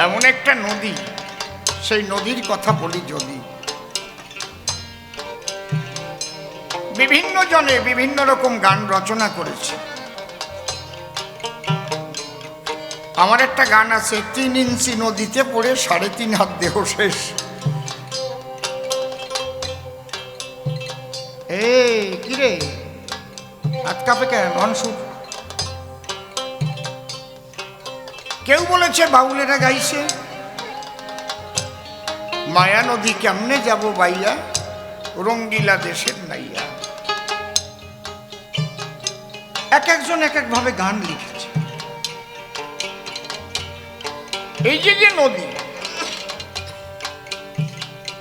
এমন একটা নদী, সেই নদীর কথা বলি যদি। বিভিন্ন জনে বিভিন্ন রকম গান রচনা করেছে। আমার একটা গান আছে, 3 ইঞ্চি নদীতে পড়ে 3.5 হাত দেহ শেষ। এই কিরে হাত কাঁপে কেন? অনসুর কেউ বলেছে, বাউলেরা গাইছে, মায়া নদী কেমনে যাব বাইয়া, রঙ্গিলা দেশের নাইয়া। এক একজন এক এক ভাবে গান লিখেছে। এই যে নদী,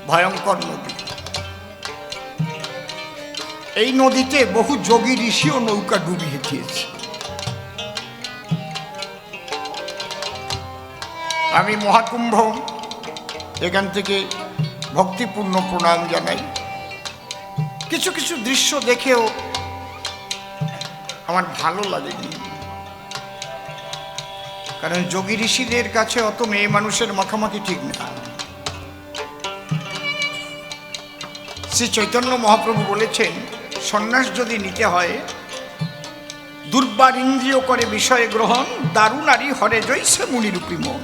ভয়ঙ্কর নদী, এই নদীতে বহু যোগী ঋষিও নৌকা ডুবিয়ে দিয়েছে। আমি মহাকুম্ভ এখান থেকে ভক্তিপূর্ণ প্রণাম জানাই। কিছু কিছু দৃশ্য দেখেও আমার ভালো লাগেনি, কারণ যোগী ঋষিদের কাছে অত মেয়ে মানুষের মাখামাখি ঠিক না। শ্রী চৈতন্য মহাপ্রভু বলেছেন, সন্ন্যাস যদি নিতে হয়, দুর্বার ইন্দ্রিয় করে বিষয় গ্রহণ, দারুণারি হরে জৈসে মুনিরূপী মন।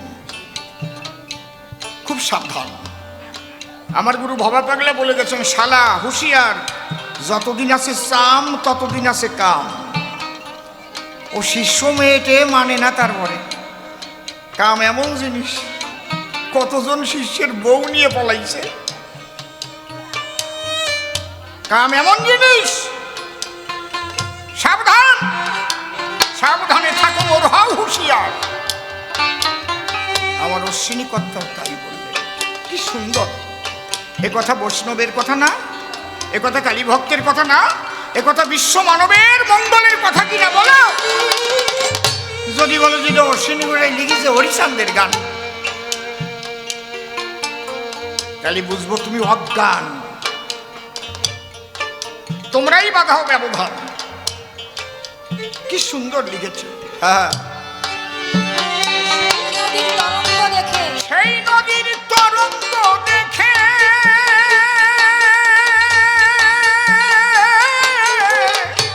খুব সাবধান। আমার গুরু ভবা পাগলা বলে গেছেন, শালা হুঁশিয়ার, যতদিন আছে চাম ততদিন আছে কাম। ও শিষ্য মেয়েটে মানে না, তারপরে কাম এমন জিনিস, কতজন শিষ্যের বউ নিয়ে পলাইছে। কাম এমন জিনিস, সাবধান, সাবধানে থাকো, ওর হও হুঁশিয়ার। আমার অশ্বিনী কর্তাও তাই বললেন। কি সুন্দর! এ কথা বৈষ্ণবের কথা না, এ কথা কালী ভক্তের কথা না, এ কথা বিশ্ব মানবের মঙ্গলের কথা কিনা বলো। যদি বলো যে অশ্বিনী গোড়ায় লিখেছে হরিচান্দের গান, তাহলে বুঝবো তুমি অজ্ঞান, তোমরাই বাধাও ব্যবধান। কি সুন্দর লিখেছে। হ্যাঁ, সেই নদীর তরঙ্গ দেখে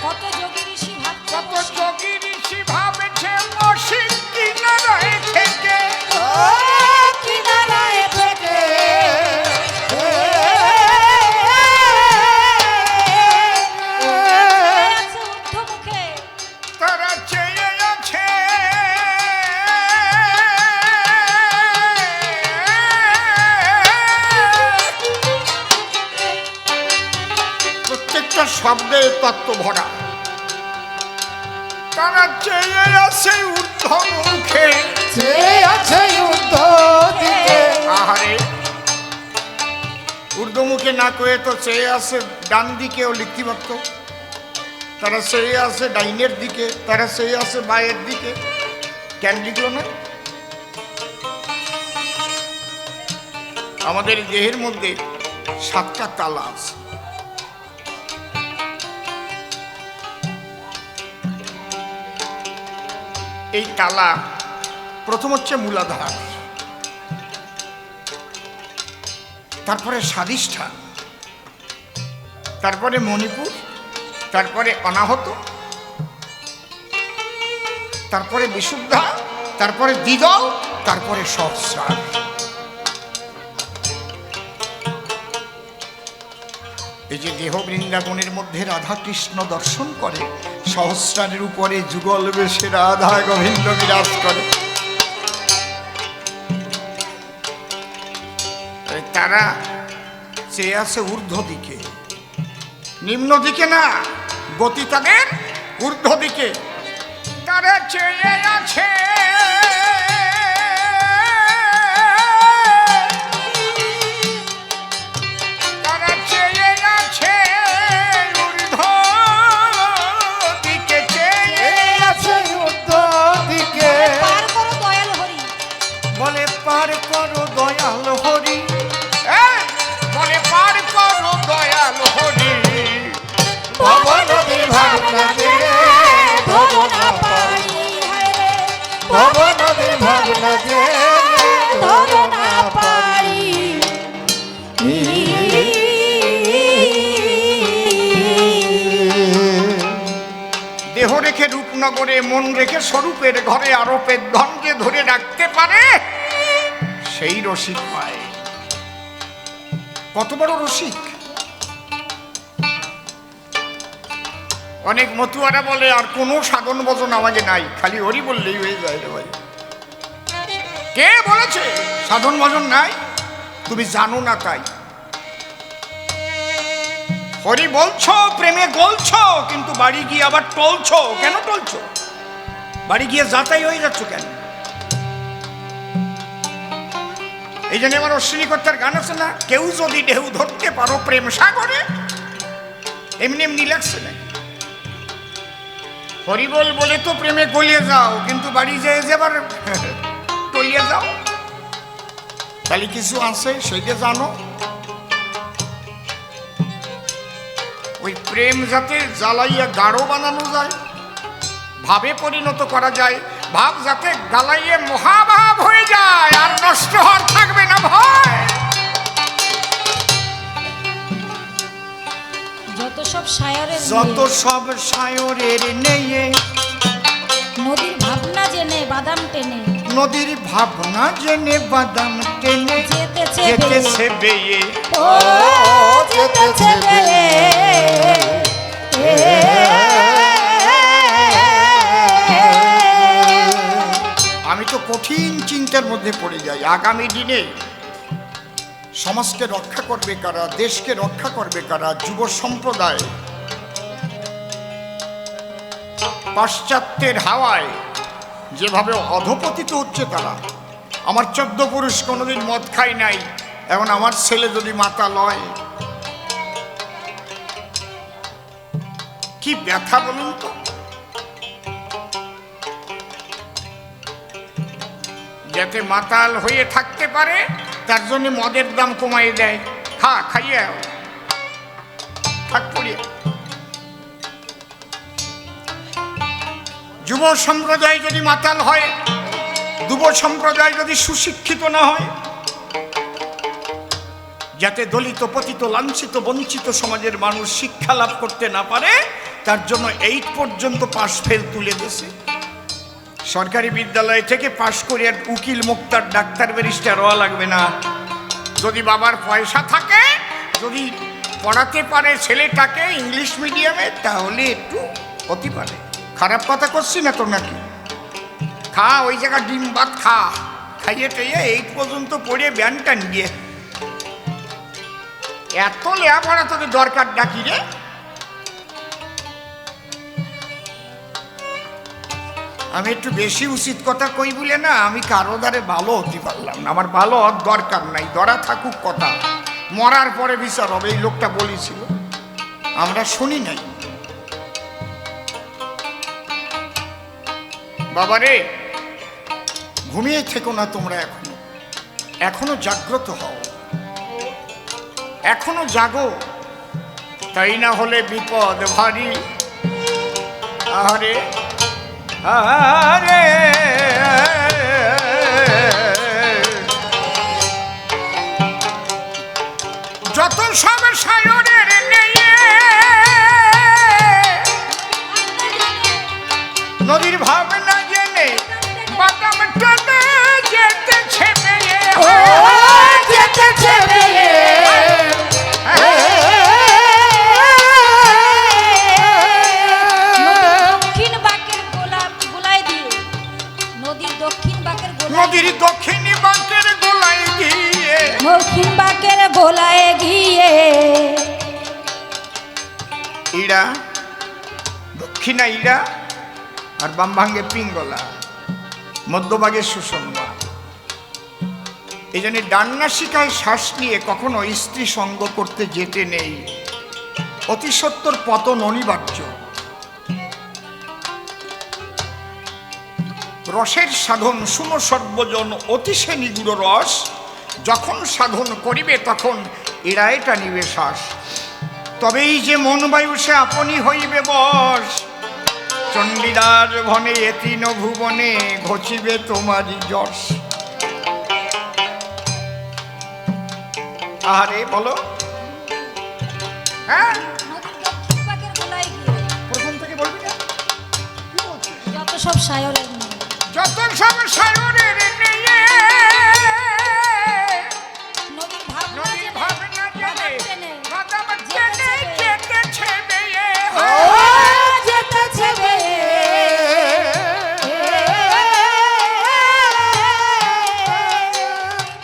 কত যোগী ঋষি ভাবেছে মসিক কিনারায় থেকে। তারা চেয়ে আছে প্রত্যেকটা শব্দে তত্ত্ব ভরা। তারা চেয়ে আছে ঊর্ধ্ব মুখে, আহারে ঊর্ধ্বমুখে না কয়ে তো চেয়ে আছে ডান দিকেও লিখতে পারত। তারা চেয়ে আছে ডাইনের দিকে, তারা চেয়ে আছে বায়ের দিকে, কেন লিখলো না? আমাদের দেহের মধ্যে 7টা তালা আছে। এই তালা প্রথম হচ্ছে মূলাধার, তারপরে স্বাধিষ্ঠান, তারপরে মণিপুর, তারপরে অনাহত, তারপরে বিশুদ্ধা, তারপরে দ্বিদল, তারপরে সহস্রার। এই যে দেহ বৃন্দাবনের মধ্যে রাধা কৃষ্ণ দর্শন করে, সহস্রারের উপরে যুগল বেশে রাধা গোবিন্দ বিরাজ করে। তারা চেয়ে আছে ঊর্ধ্ব দিকে, নিম্ন দিকে না, গতি তাদের ঊর্ধ্ব দিকে। তারা চেয়ে আছে ধরো না পারি। দেহ রেখে রূপনগরে, মন রেখে স্বরূপের ঘরে আরোপের ধনকে ধরে রাখতে পারে, সেই রসিক হয়। কত বড় রসিক! অনেক মতুয়ারা বলে আর কোনো সাধন ভজন আমাকে নাই, খালি হরি বললেই হয়ে যায় রে ভাই। কে বলেছে সাধন ভজন নাই? তুমি জানো না তাই। হরি বলছো, প্রেমে গলছো, কিন্তু বাড়ি গিয়ে আবার টলছো। কেন টলছো? বাড়ি গিয়ে যাতাই হয়ে যাচ্ছ কেন? এই জন্য আমার অশ্বিনী কর্তার গান আছে না, কেউ যদি ঢেউ ধরতে পারো প্রেম সাগরে, এমনি এমনি লাগছে না। হরিবল বলে তো প্রেমে গলিয়ে যাও, কিন্তু বাড়ি যেয়ে যেবার টলিয়ে যাও। তাহলে কিছু আছে সেইটা জানো। ওই প্রেম যাতে জ্বালাইয়া গাঢ় বানানো যায়, ভাবে পরিণত করা যায়, ভাব যাতে গালাইয়ে মহাভাব হয়ে যায়, আর নষ্ট হওয়ার থাকবে না ভয়। যত সব শায়রের যত সব শায়রের নেয়ে, নদীর ভাবনা জেনে বাদাম টেনে, নদীর ভাবনা জেনে বাদাম টেনে যেতেছে বেয়ে, ও যেতেছে বেয়ে। আমি তো কঠিন চিন্তার মধ্যে পড়ে যাই। আগামী দিনে সমাজকে রক্ষা করবে কারা, দেশকে রক্ষা করবে কারা? যুব সম্প্রদায় পাশ্চাত্যের হাওয়ায় যেভাবে অধপতিত হচ্ছে তারা। আমার 14 পুরুষ কোনোদিন মদ খাই নাই, এখন আমার ছেলে যদি মাতাল হয়, কি ব্যথা বলুন তো। যাতে মাতাল হয়ে থাকতে পারে তার জন্য মদের দাম কমাই দেয়। খাইয়ে থাক পড়িয়ে। যুব সম্প্রদায় যদি মাতাল হয়, যুব সম্প্রদায় যদি সুশিক্ষিত না হয়, যাতে দলিত পতিত লাঞ্ছিত বঞ্চিত সমাজের মানুষ শিক্ষা লাভ করতে না পারে, তার জন্য 8 পর্যন্ত পাশ ফেল তুলে দিয়েছে। সরকারি বিদ্যালয় থেকে পাশ করে আর উকিল মুক্তার ডাক্তার ব্যারিস্টার হওয়া লাগবে না। যদি বাবার পয়সা থাকে, যদি পড়াতে পারে ছেলেটাকে ইংলিশ মিডিয়ামে, তাহলে একটু হতে পারে। খারাপ কথা করছি না তো নাকি? খা, ওই জায়গা ডিম ভাত খা, খাইয়ে টাইয়ে 8 পর্যন্ত পড়ে ব্যানটা নিয়ে। এত লেখাপড়া তোকে দরকার ডাকি রে? আমি একটু বেশি উচিত কথা কই বলে না, আমি কারো দ্বারে ভালো হতে পারলাম না। আমার ভালো হওয়ার দরকার নাই, ধরা থাকুক কথা, মরার পরে বিচার হবে। এই লোকটা বলেছিল, আমরা শুনি নাই। বাবারে, ঘুমিয়ে থেকো না তোমরা, এখনো জাগ্রত হও, এখনো জাগো, তাই না হলে বিপদ ভারী। আরে আরে যত সব শায়রের নেয়ে, নদীর ভাবনা জেনে বাদাম টেনে যেতেছে বেয়ে, যেতেছে বেয়ে। দক্ষিণ বাঁকের গোলায় দিয়ে, নদীর দক্ষিণ বাঁকের নদীর দক্ষিণ বাঁকের গোলায় গিয়ে, দক্ষিণ বাঁকের গোলায় গিয়ে, ইড়া দক্ষিণা ইড়া আর বাম ভাঙ্গে পিঙ্গলা, মধ্যভাগে সুষমা। এই জন্য ডান্নাসিকায় শ্বাস নিয়ে কখনো স্ত্রী সঙ্গ করতে যেতে নেই। অতি সত্বর পতন অনিবার্য। রসের সাধন শুনো সর্বজন, অতিশে নিগুড় রস, যখন সাধন করিবে তখন এড়ায় টানিবে শ্বাস। তবেই যে মন বায়ু সে আপনি হইবে বশ, চণ্ডীদার ভনে এতিন ভুবনে ঘচিবে তোমারই যশ। আরে বলো, হ্যাঁ নদীর দক্ষিণ পাকের গোলায় গিয়ে প্রথম থেকে বলবি না? কি বলছিস? যত সব সায়রের নিয়ে যত সব সায়রের নিয়ে নদীর ভাবনা নদীর জেনে, ভাবনা জেনে, বাদাম টেনে, বাদাম যেতেছে টেনে বেয়ে। যেতেছে বেয়ে। যেতেছে বেয়ে।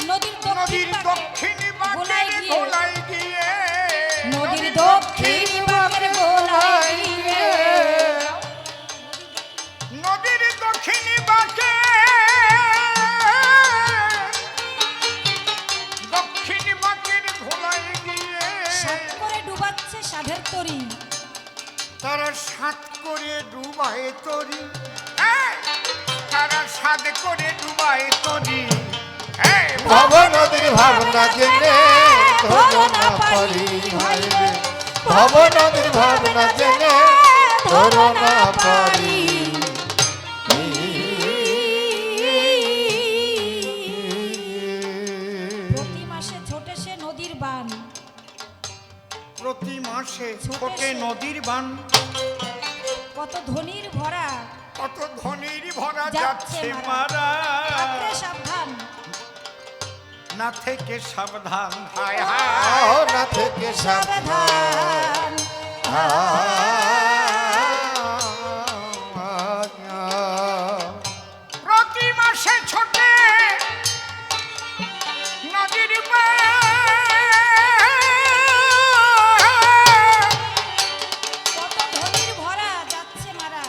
নদীর নদীর দক্ষিণ দক্ষিণ গোলায় বাঁকের গিয়ে। গোলায় গিয়ে, নদীর দক্ষিণ পাকের গোলায় গিয়ে নদীর দক্ষিণ বাঁকে, দক্ষিণ বাঁকের গোলায় গিয়ে সাত করে ডুবাচ্ছে সাধের তরি। তারা সাত করে ডুবায় তরি, তারা সাত করে ডুবায় তরি। ভব নদীর ভাবনা জেনে ধরো না পারি হায় রে। ভব নদীর ভাবনা জেনে ধরো না পারি। প্রতি মাসে ছোটে সে নদীর বান। প্রতি মাসে ছোটে নদীর বান, কত ধনির ভরা কত ধনির ভরা যাচ্ছে যাচ্ছে মারা। মারা। থাকলে সাবধান না থেকে সাবধান, হায় হায়। আহ না থেকে সাবধান। প্রতি মাসে ছোটে নদীর বান, কত ধনির ভরা যাচ্ছে মারা।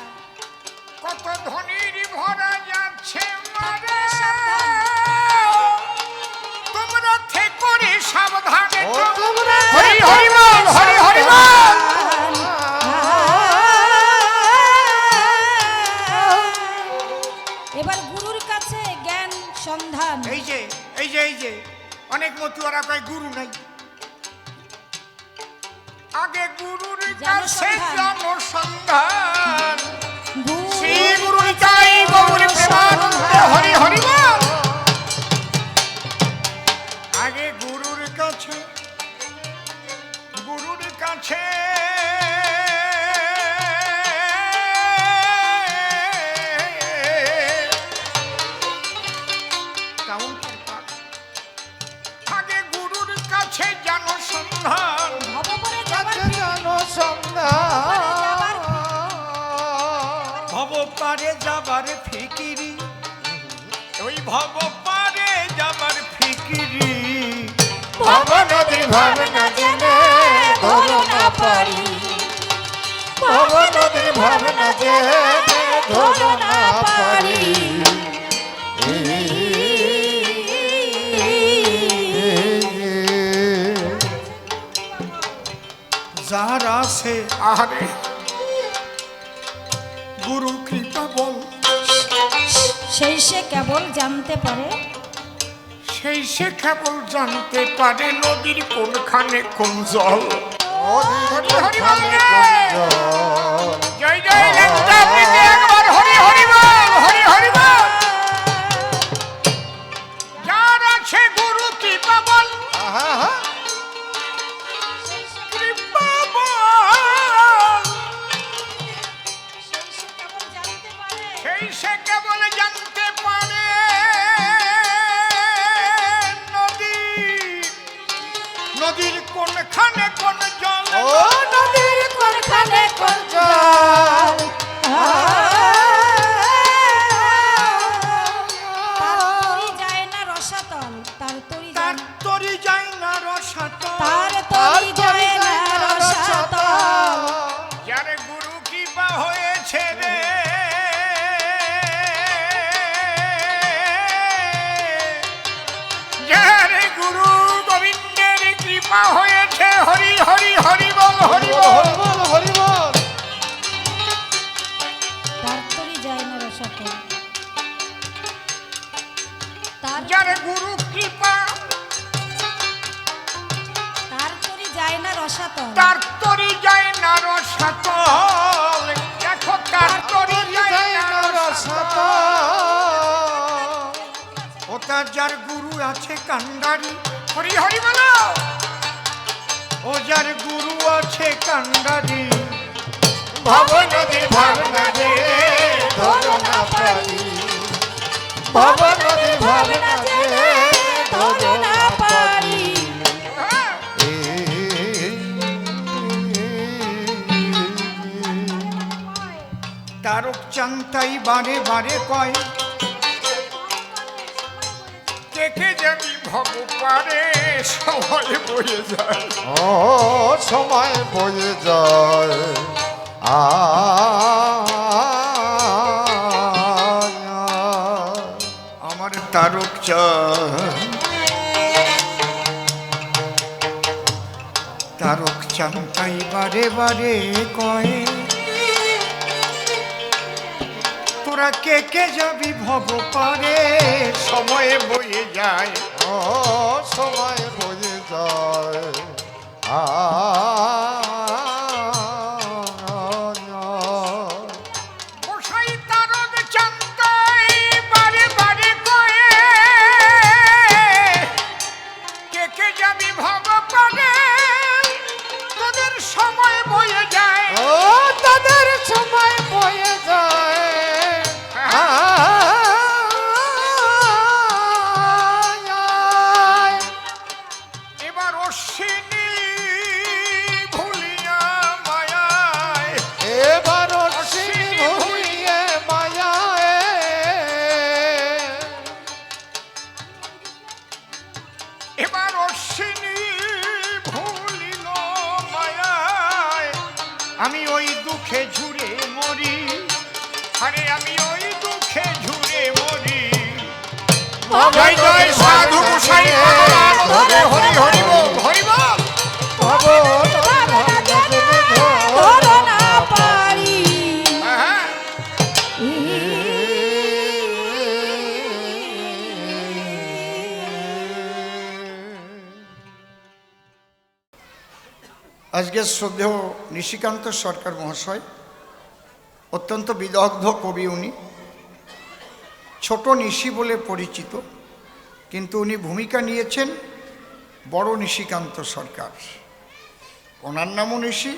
কত ধনির ভরা যাচ্ছে মারা। তোমরা থেকে রে সাবধানে, ও তোমরা হরি হরি বল, হরি হরি বল। এবার গুরুর কাছে জ্ঞান সন্ধান। এই যে এই যে এই যে অনেক মতুয়ারা কয় গুরু নাই। আগে গুরুর কাছে জনসন্ধান, শ্রী গুরু নিতাই গৌর প্রেমানন্দে হরি হরি বল। আগে গুরুর কাছে, গুরুর কাছে কাউন্টের পাক। আগে গুরুর কাছে জানো সন্ধান, ভবপরে যাবার কাছে জানো সন্ধান। ভব পারে যাবার ফিকিরি, ওই ভব পারে যাবার ফিকিরি। ভব নদীর ভাবনা জেনে ধরো না পারি। ভব নদীর ভাবনা জেনে ধরো না পারি। যার আছে আহারে গুরু কৃপা বল, সেই সে কেবল জানতে পারে। সেই সে কেবল জানতে পারে নদীর কোনখানে কোন জল। হরি হরি জয় জয় লেঙ্গা প্রীতি একবার হরি হরি বল, হরি হরি বল। যার আছে গুরু কৃপা বল, কৃপা বল, সেই সে কেবল জানতে পারে। সেই সে কেবল জানতে পারে নদীর কোনখানে কোন জল। ও নদীর কোনখানে কোন জল। তার তরি যায় না রসাতল, তার তরি তার যায় না- তরি যায় না রসাতল। তার তরি যায় না রসাতল। যার গুরু কৃপা হয়েছে রে, যার গুরু গোবিন্দের কৃপা হয়েছে, হরি হরি হরি বল, হরি বল। হরি বল। তার তরি যায় না রসাতল। তার যার গুরু কৃপা, তার তরি যায় না রসাতল। তার তরি যায় না রসাতল। দেখো তার তরি যায় না রসাতল। ও তার যার গুরু আছে কান্ডারি, হরি হরি বলো। ও যার গুরু আছে কান্ডারি, ভব নদীর ভাবনা জেনে ধরো না পারি, ভব নদীর ভাবনা জেনে ধরো না পারি। তারক চান্তাই বারে বারে কয়, দেখে যাবি ভব পারে সময় বয়ে যায়। ও সময় বয়ে যায় আমার তারক চাঁদ, তারক চান্তাই বারে বারে কয়, তোরা কে কে যাবি ভব পারে সময়ে বয়ে যায়। ও সময় বয়ে যায় গোসাই তারক চান্তাই বারে বারে কয়ে, কে কে যাবি ভব পারে তোদের সময় বয়ে যায়। ও তাদের সময় বয়ে যায় এবার অশ্বিনী ভুলিয়া মায়ায়, এবার অশ্বিনী ভুলিয়ে মায়ায়, এবার অশ্বিনী ভুলিল মায়ায়। আমি ওই দুঃখে ঝুরে মরি, আরে আমি ওই দুঃখে ঝুরে মরি। জয় জয় সাধু গোসাই ভগবান, হরে হরি হরি বল হরি বল। ভব নদীর ভাবনা জেনে ধরো না পারি। হ্যাঁ, আজকে শ্রদ্ধেয় নিশিকান্ত সরকার মহাশয় অত্যন্ত বিদগ্ধ কবি। উনি ছোট নিশি বলে পরিচিত, কিন্তু উনি ভূমিকা নিয়েছেন বড় নিশিকান্ত সরকার। ওনার নামও নিশি,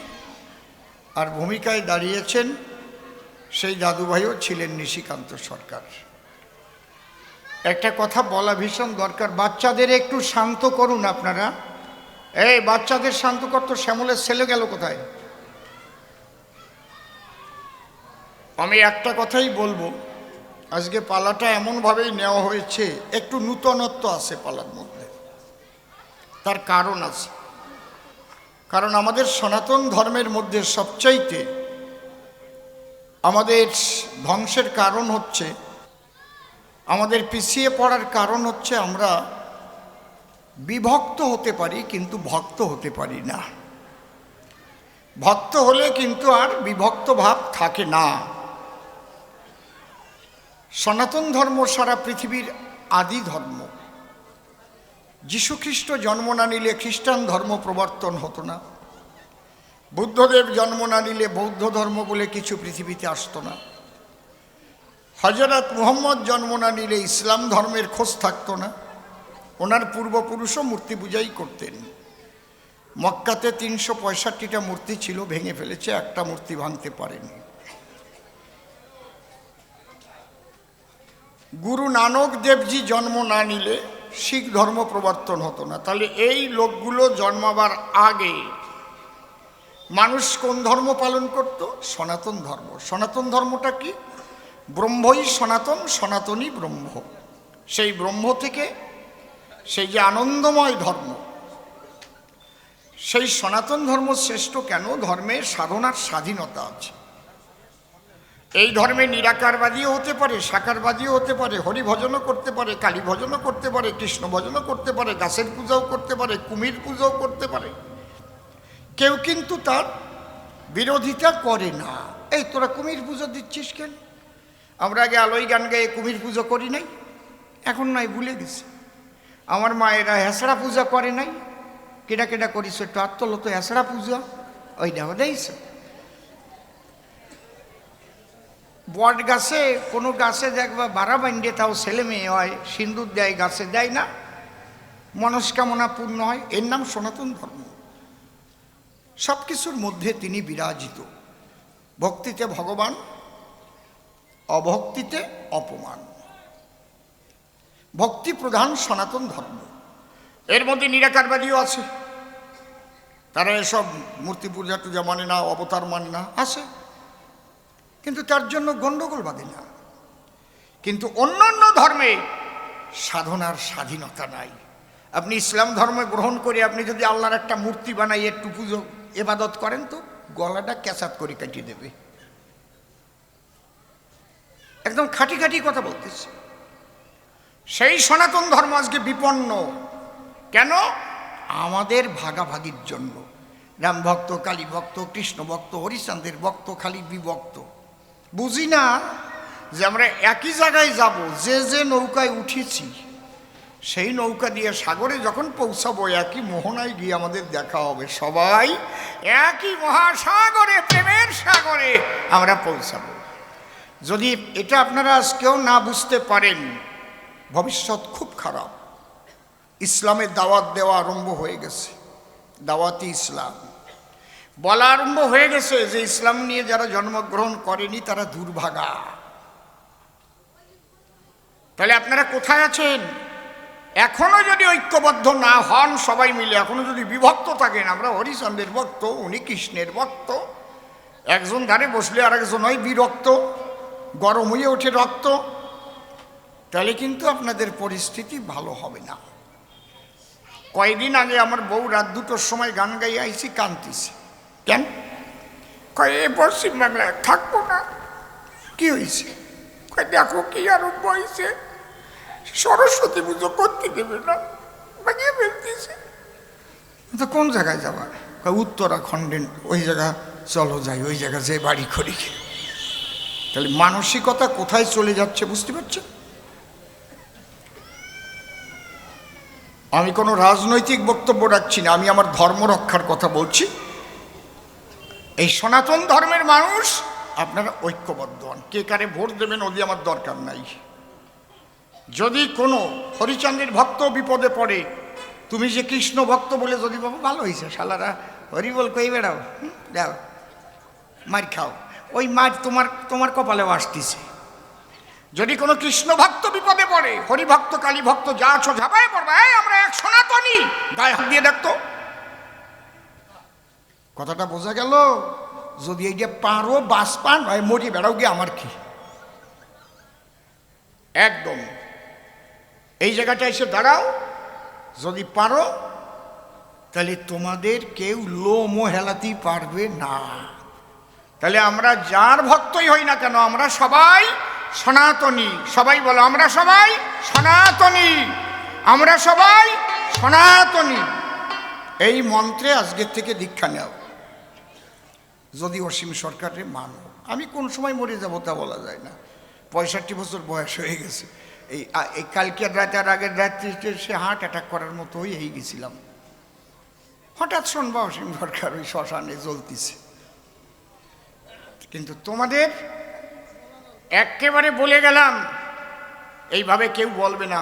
আর ভূমিকায় দাঁড়িয়েছেন সেই দাদুভাইও ছিলেন নিশিকান্ত সরকার। একটা কথা বলা ভীষণ দরকার, বাচ্চাদের একটু শান্ত করুন আপনারা। এই বাচ্চাদের শান্ত করতো, শ্যামলের ছেলে গেল কোথায়? আমি একটা কথাই বলবো, আজকে পালাটা এমনভাবেই নেওয়া হয়েছে, একটু নূতনত্ব আছে পালার মধ্যে। তার কারণ আছে, কারণ আমাদের সনাতন ধর্মের মধ্যে সবচাইতে আমাদের ধ্বংসের কারণ হচ্ছে, আমাদের পিছিয়ে পড়ার কারণ হচ্ছে আমরা বিভক্ত হতে পারি কিন্তু ভক্ত হতে পারি না। ভক্ত হলে কিন্তু আর বিভক্ত ভাব থাকে না। সনাতন ধর্ম সারা পৃথিবীর আদি ধর্ম। যীশুখ্রিস্ট জন্ম না নিলে খ্রিস্টান ধর্ম প্রবর্তন হতো না। বুদ্ধদেব জন্ম না নিলে বৌদ্ধ ধর্ম বলে কিছু পৃথিবীতে আসতো না। হযরত মুহাম্মদ জন্ম না নিলে ইসলাম ধর্মের খোঁজ থাকতো না। ওনার পূর্বপুরুষও মূর্তি পূজাই করতেন। মক্কাতে ৩৬৫টা মূর্তি ছিল, ভেঙে ফেলেছে, একটা মূর্তি ভাঙতে পারেনি। গুরু নানক দেবজি জন্ম না নিলে শিখ ধর্ম প্রবর্তন হতো না। তাহলে এই লোকগুলো জন্মাবার আগে মানুষ কোন ধর্ম পালন করত? সনাতন ধর্ম। সনাতন ধর্মটা কি? ব্রহ্মই সনাতন, সনাতনই ব্রহ্ম। সেই ব্রহ্ম থেকে সেই যে আনন্দময় ধর্ম, সেই সনাতন ধর্ম শ্রেষ্ঠ কেন? ধর্মের সাধনার স্বাধীনতা আছে। এই ধর্মে নিরাকারবাদীও হতে পারে, সাকারবাদীও হতে পারে, হরি ভজনও করতে পারে, কালী ভজনও করতে পারে, কৃষ্ণ ভজনও করতে পারে, গাছের পূজাও করতে পারে, কুমির পূজাও করতে পারে। কেউ কিন্তু তার বিরোধিতা করে না। এই তোরা কুমির পুজো দিচ্ছিস কেন? আমরা আগে আলোয় গান গায়ে কুমির পুজো করি নাই, এখন নাই ভুলে গেছি। আমার মায়েরা হেঁচড়া পূজা করে নাই, কেটা কেটা করিস একটু আত্মলো তো হেঁচড়া পূজা, ওই দেখো দেইস। বট গাছে, কোনো গাছে দেখবা বাড়া বান্ডে, তাও ছেলে মেয়ে হয়, সিন্দুর দেয়, গাছে দেয় না। মনস্কামনা পূর্ণ হয়, এর নাম সনাতন ধর্ম। সব কিছুর মধ্যে তিনি বিরাজিত। ভক্তিতে ভগবান, অভক্তিতে অপমান। ভক্তি প্রধান সনাতন ধর্ম। এর মধ্যে নিরাকারবাদীও আছে, তারা এসব মূর্তি পূজা টুজা মানে না, অবতার মানে না, আছে, কিন্তু তার জন্য গণ্ডগোল বাঁধে না। কিন্তু অন্যান্য ধর্মে সাধনার স্বাধীনতা নাই। আপনি ইসলাম ধর্ম গ্রহণ করে আপনি যদি আল্লাহর একটা মূর্তি বানাই একটু পুজো ইবাদত করেন তো গলাটা ক্যাচাত করে কাটিয়ে দেবে। একদম খাঁটি খাঁটি কথা বলতেছি। সেই সনাতন ধর্ম আজকে বিপন্ন। কেন? আমাদের ভাগাভাগির জন্য। রাম ভক্ত, কালী ভক্ত, কৃষ্ণ ভক্ত, হরিচাঁদের ভক্ত, খালি বিভক্ত। বুঝি না যে আমরা একই জায়গায় যাব, যে যে নৌকায় উঠেছি সেই নৌকা দিয়ে সাগরে যখন পৌঁছাবো একই মোহনায় গিয়ে আমাদের দেখা হবে। সবাই একই মহাসাগরে, প্রেমের সাগরে আমরা পৌঁছাবো। যদি এটা আপনারা আজকেও না বুঝতে পারেন, ভবিষ্যৎ খুব খারাপ। ইসলামের দাওয়াত দেওয়া আরম্ভ হয়ে গেছে, দাওয়াতি ইসলাম বলা আরম্ভ হয়ে গেছে যে ইসলাম নিয়ে যারা জন্মগ্রহণ করেনি তারা দুর্ভাগা। তাহলে আপনারা কোথায় আছেন? এখনো যদি ঐক্যবদ্ধ না হন সবাই মিলে, এখনো যদি বিভক্ত থাকেন, আমরা হরিচন্দ্রের ভক্ত, উনি কৃষ্ণের ভক্ত, একজন ধারে বসলে আর একজন হয় বিরক্ত, গরম হয়ে ওঠে রক্ত, তাহলে কিন্তু আপনাদের পরিস্থিতি ভালো হবে না। কয়েকদিন আগে আমার বউ রাত 2টোর সময় গান গাইয়ে আইছি, কান্দিছে। কেন? কয়ে পশ্চিম বাংলায় থাকবো না। কি হয়েছে? কয়ে দেখো কি আরম্ভ হয়েছে, সরস্বতী পুজো করতে দেবে না, বানিয়ে ফেলতেছে। তো কোন জায়গায় যাবা? উত্তরাখণ্ডে, ওই জায়গা চলো যাই, ওই জায়গা যে বাড়ি করি। তাহলে মানসিকতা কোথায় চলে যাচ্ছে বুঝতে পারছেন? আমি কোনো রাজনৈতিক বক্তব্য রাখছি না, আমি আমার ধর্ম রক্ষার কথা বলছি। এই সনাতন ধর্মের মানুষ আপনারা ঐক্যবদ্ধ হন। কে কারে ভোট দেবেন ওদি আমার দরকার নাই। যদি কোনো হরিচন্দ্রের ভক্ত বিপদে পড়ে, তুমি যে কৃষ্ণ ভক্ত বলে যদি বাবা ভালো হয়েছে, শালারা হরি বল কই বেড়াও, দাও মার খাও, ওই মার তোমার কপালেও আসতেছে। যদি কোনো কৃষ্ণ ভক্ত বিপদে পড়ে, হরি ভক্ত, কালী ভক্ত যা আছো ঝাঁপায় পড়বে, আমরা এক সনাতনী, গায়ে হাত দিয়ে দেখতো। কথাটা বোঝা গেল? যদি এই যে পারো বাস পান মরি বেড়াও গিয়ে আমার কি, একদম এই জায়গাটা এসে দাঁড়াও। যদি পারো তাহলে তোমাদের কেউ লোমও হেলাতেই পারবে না। তাহলে আমরা যার ভক্তই হই না কেন, আমরা সবাই সনাতনী। সবাই বলো, আমরা সবাই সনাতনী, আমরা সবাই সনাতনী। এই মন্ত্রে আজকের থেকে দীক্ষা নেও। যদি অসীম সরকারের মানো, আমি কোন সময় মরে যাবো তা বলা যায় না। 65 বছর বয়স হয়ে গেছে। এই কালকের রাতে আর আগের রাত্রিতে সে হার্ট অ্যাটাক করার মতো হয়ে গেছিলাম। হঠাৎ শুনবা অসীম সরকার ওই শ্মশানে জ্বলতেছে। কিন্তু তোমাদের একেবারে বলে গেলাম, এইভাবে কেউ বলবে না,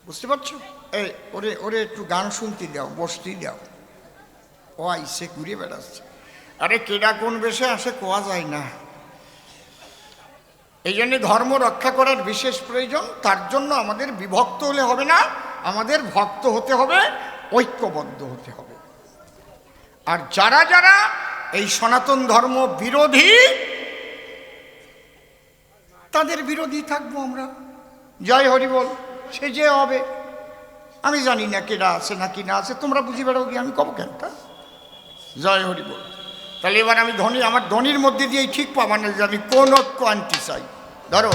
বুঝতে পারছো? ওরে ওরে একটু গান শুনতে দাও, বসতেই দাও। ও আইসে ঘুরে বেড়াচ্ছে। আরে কেডা কোন বেশে আসে কোয়া যায় না। এই জন্য ধর্ম রক্ষা করার বিশেষ প্রয়োজন। তার জন্য আমাদের বিভক্ত হলে হবে না, আমাদের ভক্ত হতে হবে, ঐক্যবদ্ধ হতে হবে। আর যারা যারা এই সনাতন ধর্ম বিরোধী, তাদের বিরোধী থাকবো আমরা। জয় হরি বল, সে যে হবে। আমি জানি না কেডা আছে না কি না আছে, তোমরা বুঝি বেড়াও গিয়ে, আমি কব কেন? জয় হরি বল। তাহলে এবার আমি ধনী, আমার ধনীর মধ্যে দিয়েই ঠিক পাবা না যে আমি কোন ঐক্য আনতে চাই। ধরো,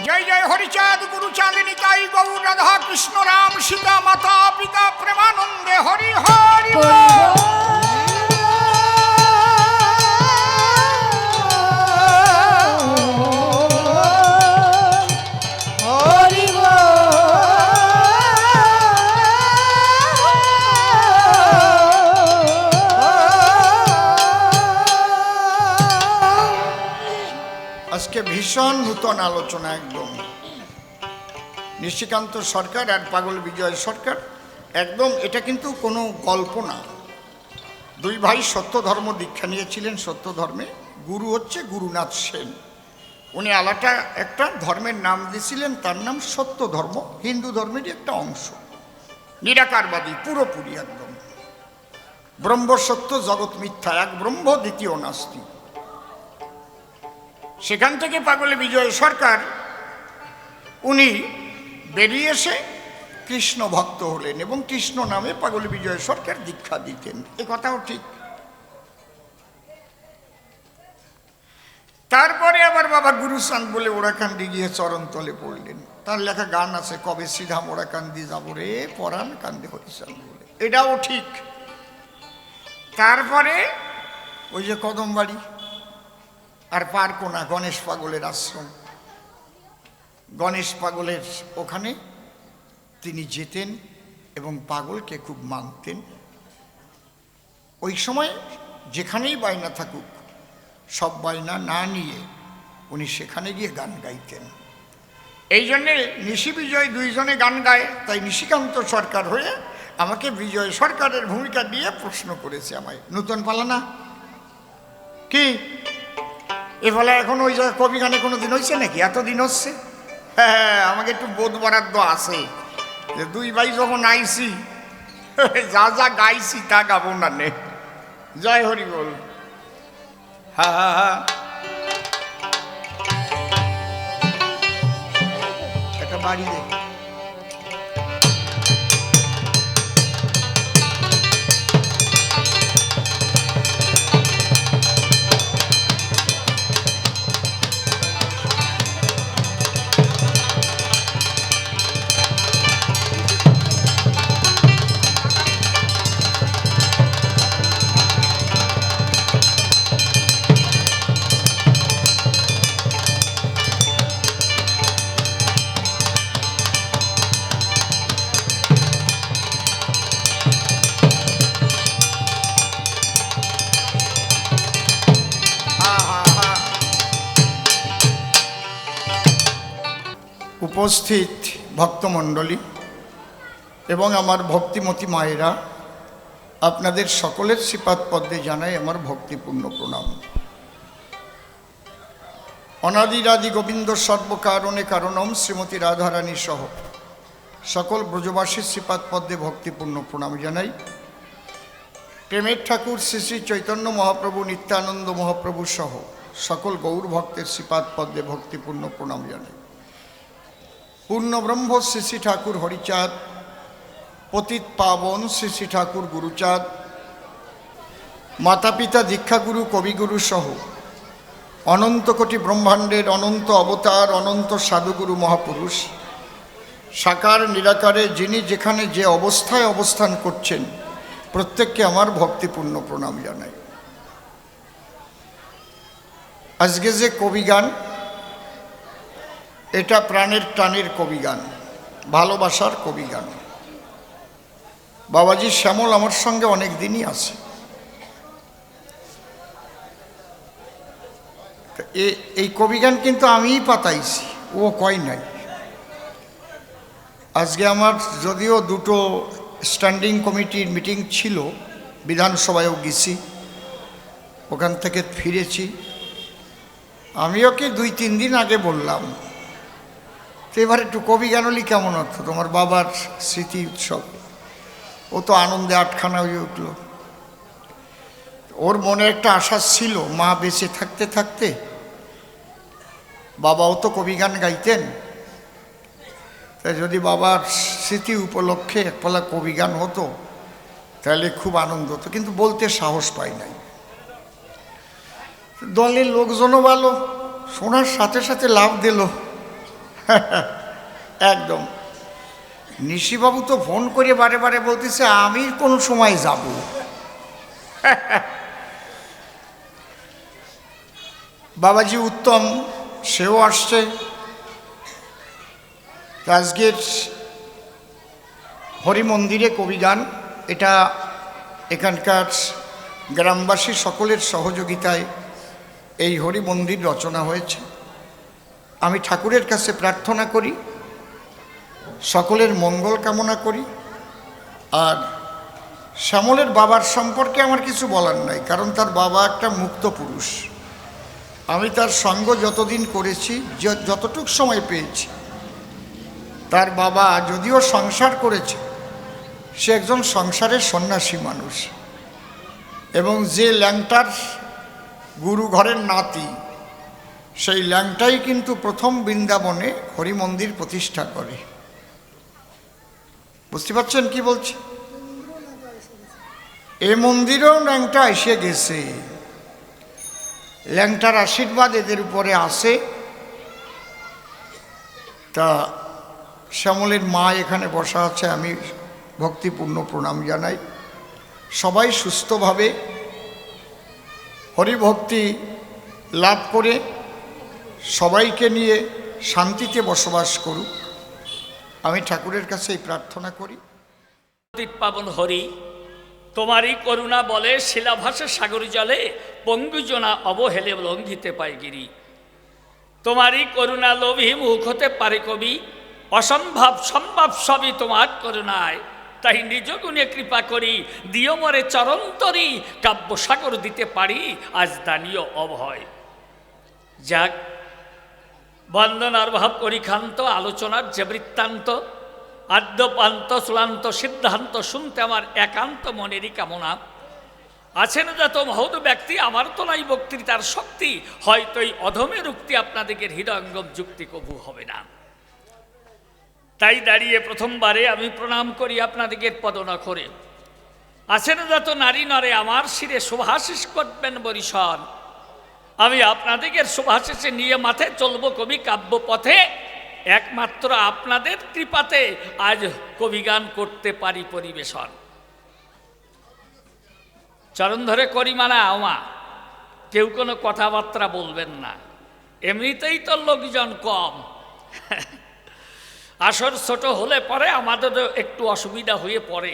জয় জয় হরিচাঁদ গুরু চাঁদিনী তাই গৌর রাধা কৃষ্ণ রাম সীতা মাতা পিতা প্রেমানন্দে হরি হরি বল। আজকে ভীষণ নূতন আলোচনা একদম। নিশিকান্ত সরকার আর পাগল বিজয় সরকার, একদম এটা কিন্তু কোনো গল্প না। দুই ভাই সত্য ধর্ম দীক্ষা নিয়েছিলেন। সত্য ধর্মে গুরু হচ্ছে গুরুনাথ সেন। উনি আলাদা একটা ধর্মের নাম দিয়েছিলেন, তার নাম সত্য ধর্ম। হিন্দু ধর্মেরই একটা অংশ, নিরাকারবাদী পুরোপুরি একদম। ব্রহ্ম সত্য, জগৎ মিথ্যা, এক ব্রহ্ম দ্বিতীয় নাস্তি। সেখান থেকে পাগল বিজয় সরকার উনি বেরিয়ে এসে কৃষ্ণ ভক্ত হলেন এবং কৃষ্ণ নামে পাগল বিজয় সরকার দীক্ষা দিতেন। এ কথাও ঠিক। তারপরে আবার বাবা গুরুচাঁদ বলে ওরাকান্দি গিয়ে চরণতলে পড়লেন। তার লেখা গান আছে, কবে সিধা ওরাকান্দি যাবো রে পরাণ কান্দে হরিচাঁদ বলে, এটাও ঠিক। তারপরে ওই যে কদমবাড়ি আর পারকোনা, গণেশ পাগলের আশ্রম, গণেশ পাগলের ওখানে তিনি যেতেন এবং পাগলকে খুব মানতেন। ওই সময় যেখানেই বায়না থাকুক, সব বায়না না নিয়ে উনি সেখানে গিয়ে গান গাইতেন। এই জন্যে নিশি বিজয় দুইজনে গান গায়, তাই নিশিকান্ত সরকার হয়ে আমাকে বিজয় সরকারের ভূমিকা দিয়ে প্রশ্ন করেছে আমায়। নূতন পালা না কি এ ফলে এখন ওই জায়গায় কবি গানে কোনো দিন হয়েছে নাকি? এতদিন হচ্ছে। হ্যাঁ, আমাকে একটু বোধ বরাদ্দ আছে যে দুই ভাই যখন আইছি যা যা গাইছি তা গাবো না নে। জয় হরি বল। হ্যাঁ হ্যাঁ হ্যাঁ, একটা বাড়ি দে। উপস্থিত ভক্তমণ্ডলী এবং আমার ভক্তিমতী মায়েরা, আপনাদের সকলের শ্রীপাদ পদ্মে জানাই আমার ভক্তিপূর্ণ প্রণাম। অনাদিরাদি গোবিন্দ সর্বকারণে কারণম শ্রীমতী রাধারানী সহ সকল ব্রজবাসীর শ্রীপাদ পদ্মে ভক্তিপূর্ণ প্রণাম জানাই। প্রেমের ঠাকুর শ্রী শ্রী চৈতন্য মহাপ্রভু, নিত্যানন্দ মহাপ্রভু সহ সকল গৌর ভক্তের শ্রীপাদ পদ্মে ভক্তিপূর্ণ প্রণাম জানাই। পূর্ণব্রহ্ম শ্রী শ্রী ঠাকুর হরিচাঁদ, পতিত পাবন শ্রী শ্রী ঠাকুর গুরুচাঁদ, মাতা পিতা দীক্ষাগুরু কবিগুরু সহ অনন্ত কোটি ব্রহ্মাণ্ডের অনন্ত অবতার, অনন্ত সাধুগুরু মহাপুরুষ, সাকার নিরাকারে যিনি যেখানে যে অবস্থায় অবস্থান করছেন, প্রত্যেককে আমার ভক্তিপূর্ণ প্রণাম জানাই। আজকে যে কবিগান, এটা প্রাণের টানের কবিগান, ভালোবাসার কবিগান। বাবাজি শ্যামল আমার সঙ্গে অনেক দিনই আছে। এই কবিগান কিন্তু আমিই পাতাইছি, ও কয় নাই। আজকে আমার যদিও দুটো স্ট্যান্ডিং কমিটির মিটিং ছিল, বিধানসভায়ও গেছি, ওখান থেকে ফিরেছি। আমি ওকে 2-3 দিন আগে বললাম, তো এবার একটু কবি গানলি কেমন হতো, তোমার বাবার স্মৃতি উৎসব। ও তো আনন্দে আটখানা হয়ে উঠল। ওর মনে একটা আশা ছিল, মা বেঁচে থাকতে থাকতে বাবাও তো কবি গান গাইতেন, তাই যদি বাবার স্মৃতি উপলক্ষে একপালা কবি গান হতো তাহলে খুব আনন্দ হতো, কিন্তু বলতে সাহস পাই নাই। দলের লোকজনও ভালো, শোনার সাথে সাথে লাভ দিল একদম। নিশিবাবু তো ফোন করে বারে বারে বলতেছে আমি কোন সময় যাব। বাবাজি উত্তম, সেও আসছে। আজকের হরি মন্দিরে কবিগান, এটা এখানকার গ্রামবাসী সকলের সহযোগিতায় এই হরি মন্দির রচনা হয়েছে। আমি ঠাকুরের কাছে প্রার্থনা করি, সকলের মঙ্গল কামনা করি। আর শ্যামলের বাবার সম্পর্কে আমার কিছু বলার নাই, কারণ তার বাবা একটা মুক্ত পুরুষ। আমি তার সঙ্গ যতদিন করেছি, যতটুক সময় পেয়েছি, তার বাবা যদিও সংসার করেছে, সে একজন সংসারের সন্ন্যাসী মানুষ, এবং যে ল্যাংটার গুরু ঘরের নাতি, সেই ল্যাংটাই কিন্তু প্রথম বৃন্দাবনে হরিমন্দির প্রতিষ্ঠা করে। বুঝতে পারছেন কি বলছি? এ মন্দিরেও ল্যাংটা এসে গেছে, ল্যাংটার আশীর্বাদ এদের উপরে আসে। তা শ্যামলের মা এখানে বসা আছে, আমি ভক্তিপূর্ণ প্রণাম জানাই। সবাই সুস্থভাবে হরিভক্তি লাভ করে সবাইকে নিয়ে শান্তিতে বসবাস করুক, আমি ঠাকুরের কাছে এই প্রার্থনা করি। পাবন হরি, তোমারই করুণা বলে শিলাভাসে সাগর জলে পঙ্গুজনা অবহেলে লঙ্ঘিতে পায় গিরি। তোমারই করুণা লোভী মুখ হতে পারে কবি, অসম্ভব সম্ভব সবই তোমার করুণায়। তাই নিজ গুণে কৃপা করি, দিও মরে চরন্তরি, কাব্য সাগর দিতে পারি আজ দানীয় অভয়। যাক, বন্দনার ভাব করি ক্ষান্ত, আলোচনার যে বৃত্তান্ত, আদ্যপান্ত চূড়ান্ত সিদ্ধান্ত শুনতে আমার একান্ত মনেরই কামনা। আছেন যত মহৎ ব্যক্তি, আমার তো নাই বক্তৃতার শক্তি, হয়তো এই অধমের উক্তি আপনাদের হৃদয়ঙ্গম যুক্তি কবু হবে না। তাই দাঁড়িয়ে প্রথমবারে আমি প্রণাম করি আপনাদের পদনখরে। আছেন যত নারী নরে, আমার শিরে শুভাশিস করবেন বরিশন। আমি আপনাদের শুভাশিসে নিয়ে মাথায় চলব কবি কাব্য পথে, একমাত্র আপনাদের কৃপাতে আজ কবিগান করতে পারি পরিবেশন। চরণ ধরে করি মানা আমা, কেউ কোনো কথাবার্তা বলবেন না, এমনিতেই তো লোকজন কম। আসর ছোট হলে পরে আমাদেরও একটু অসুবিধা হয়ে পড়ে,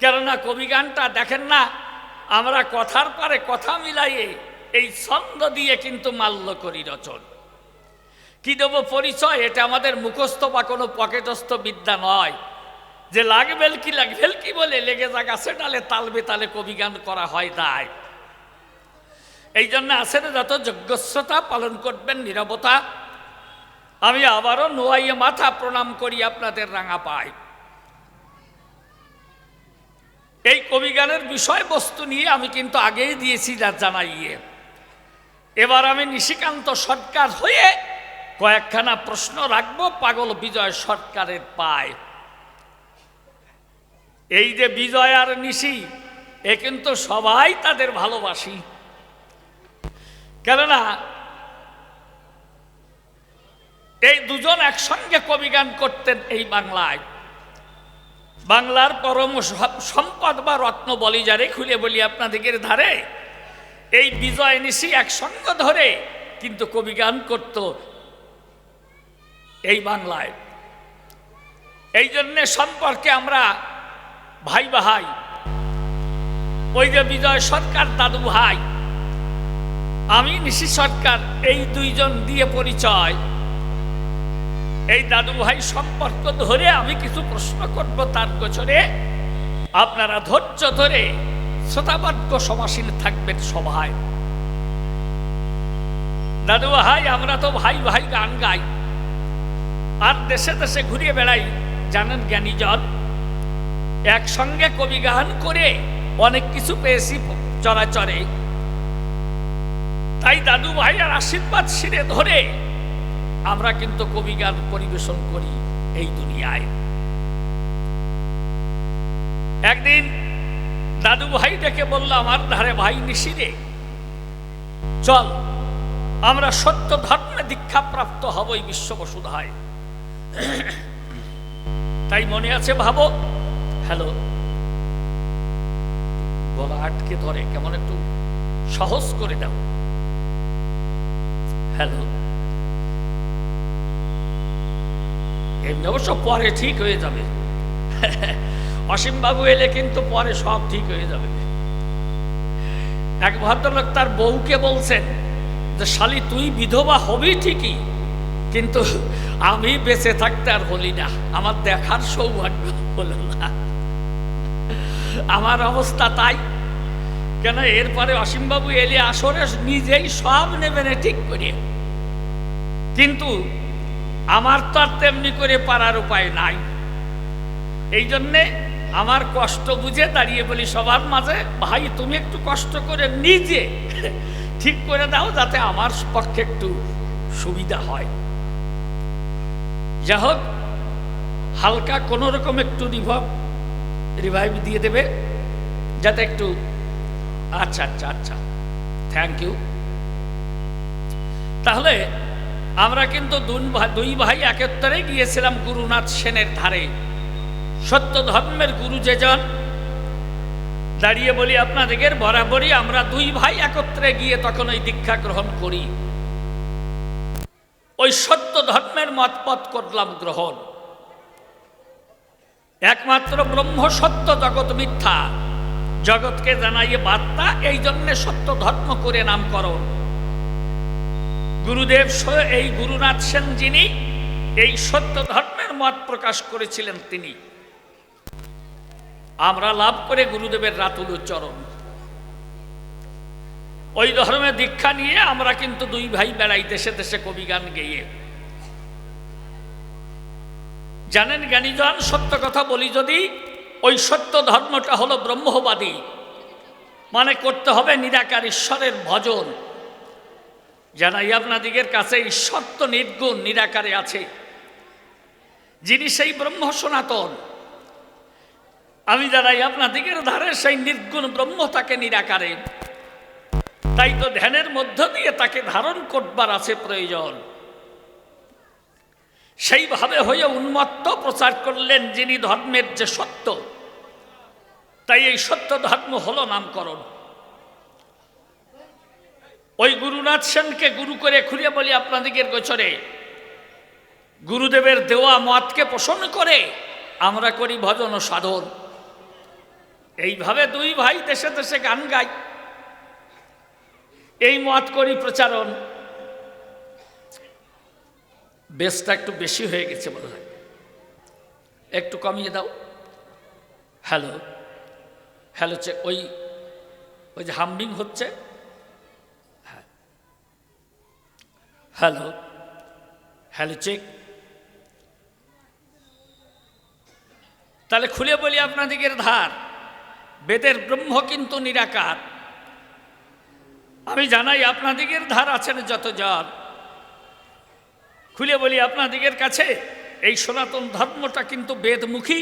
কেননা কবিগানটা দেখেন না, আমরা কথার পরে কথা মিলাইয়ে এই ছন্দ দিয়ে কিন্তু মাল্য করি রচন। কি দেব পরিচয়? এটা আমাদের মুখস্থ বা কোনো পকেটস্থ বিদ্যা নয় যে লাগবেল কি বলে লেগে যা গাছে ডালে তাল বেতালে কবিগান করা হয় দায়। এই জন্য আসেন যত যজ্ঞশ্রতা পালন করবেন নীরবতা। আমি আবারও নোয়াইয়ে মাথা প্রণাম করি আপনাদের রাঙা পাই। এই কবিগানের বিষয়বস্তু নিয়ে আমি কিন্তু আগেই দিয়েছি যা জানাইয়ে। এবার আমি নিশিকান্ত সরকার হয়ে কয়েকখানা প্রশ্ন রাখবো পাগল বিজয় সরকারের পায়। এই যে বিজয় আর নিশি, এ কিন্তু সবাই তাদের ভালোবাসি, কেননা এই দুজন একসঙ্গে কবিগান করতেন এই বাংলায়। বাংলার পরম সম্পদ বা রত্ন বলি যারে, খুলে বলি আপনাদের ধারে, এই বিজয় নিশি একসঙ্গে ধরে কিন্তু কবিগান করত এই বাংলায়। এই জন্যে সম্পর্কে আমরা ভাই ভাই। ওই যে বিজয় সরকার দাদু ভাই, আমি নিশি সরকার, এই দুইজন দিয়ে পরিচয়। এই দাদু ভাই সম্পর্ক ধরে আমি কিছু প্রশ্ন করব, তার গোচরে আপনারা ধৈর্য ধরে শ্রোতাবাক্য সমাসীন থাকবেন সভায়। দাদু ভাই, আমরা তো ভাই ভাই গান গাই আর দেশে দেশে ঘুরিয়ে বেড়াই, জানেন জ্ঞানীজন। একসঙ্গে কবি গান করে অনেক কিছু পেয়েছি চরাচরে। তাই দাদু ভাই আর আশীর্বাদ শিরে ধরে আমরা কিন্তু কবি গান পরিবেশন করি এই দুনিয়ায়। একদিন দাদু ভাই ডেকে বলল আমার ধারে, ভাই নিশিরে চল আমরা সত্য ধর্মে দীক্ষাপ্রাপ্ত হবই বিশ্ববসুধায়। তাই মনে আছে ভাবো, হ্যালো, গলা আটকে ধরে, কেমন একটু সহজ করে দাও। হ্যালো, এমনি অবশ্য পরে ঠিক হয়ে যাবে। অসীম বাবু এলে কিন্তু পরে সব ঠিক হয়ে যাবে। এক ভদ্রলোক তার বউকে বলছেন যে শালি তুই বিধবা হবি ঠিকই, কিন্তু আমি বেঁচে থাকতে আর হলি না, আমার দেখার সৌভাগ্য হলো না। আমার অবস্থা তাই। কেন এরপরে অসীমবাবু এলে আসরে নিজেই সব নেবেন ঠিক করে, কিন্তু আমার তো আর তেমনি করে পারার উপায় নাই। এই জন্যে আমার কষ্ট বুঝে দাঁড়িয়ে বলি সবার মাঝে, ভাই তুমি একটু কষ্ট করে নিজে ঠিক করে দাও যাতে আমার পক্ষে একটু সুবিধা হয়। যা হোক, হালকা কোনো রকম একটু রিভাইভ দিয়ে দেবে যাতে একটু। আচ্ছা আচ্ছা আচ্ছা, থ্যাংক ইউ। তাহলে আমরা কিন্তু দুই ভাই একত্রে গিয়েছিলাম গুরুনাথ সেনের ধারে। সত্য ধর্মের গুরু যেজন, দাঁড়িয়ে বলি আপনাদের বরাবরই আমরা দুই ভাই একত্রে গিয়ে তখন ওই দীক্ষা গ্রহণ করি। ওই সত্য ধর্মের মতপথ করলাম গ্রহণ। একমাত্র ব্রহ্ম সত্য, জগৎ মিথ্যা, জগৎকে জানাইয়ে বার্তা, এই জন্যে সত্য ধর্ম করে নামকরণ। গুরুদেব এই গুরুনাথ সেন যিনি এই সত্য ধর্মের মত প্রকাশ করেছিলেন, তিনি আমরা লাভ করে গুরুদেবের রাতুল চরণ। ওই ধর্মে দীক্ষা নিয়ে আমরা কিন্তু দুই ভাই বেড়াই দেশে দেশে কবি গান গেয়ে। জানেন জ্ঞানীজন, সত্য কথা বলি যদি, ওই সত্য ধর্মটা হলো ব্রহ্মবাদী, মানে করতে হবে নিরাকার ঈশ্বরের ভজন। জানাই আপনাদিগের কাছে ঈশ্বর তো নির্গুণ নিরাকারে আছে, যিনি সেই ব্রহ্ম সনাতন। আমি জানাই আপনাদিগের ধারে সেই নির্গুণ ব্রহ্ম তাকে নিরাকারে, তাই তো ধ্যানের মধ্য দিয়ে তাকে ধারণ করবার আছে প্রয়োজন। সেইভাবে হয়ে উন্মত্ত প্রচার করলেন যিনি ধর্মের যে সত্য। তাই এই সত্য ধর্ম হলো নামকরণ। ওই গুরুনাথ সেনকে গুরু করে খুঁড়িয়ে বলি আপনাদিগের গোচরে, গুরুদেবের দেওয়া মতকে পোষণ করে আমরা করি ভজন ও সাধন। এইভাবে দুই ভাই দেশে দেশে গান গাই, এই মত করি প্রচারণ। বেশটা একটু বেশি হয়ে গেছে বোধ হয়, একটু কমিয়ে দাও। হ্যালো হ্যালো, ওই ওই যে হাম্বিং হচ্ছে। হ্যাঁ, হ্যালো হ্যালো, চেক। তাহলে খুলে বলি আপনাদিগের ধার, বেদের ব্রহ্ম কিন্তু নিরাকার। আমি জানাই আপনাদিগের ধার আছেন যত জন, খুলে বলি আপনাদিগের কাছে, এই সনাতন ধর্মটা কিন্তু বেদমুখী,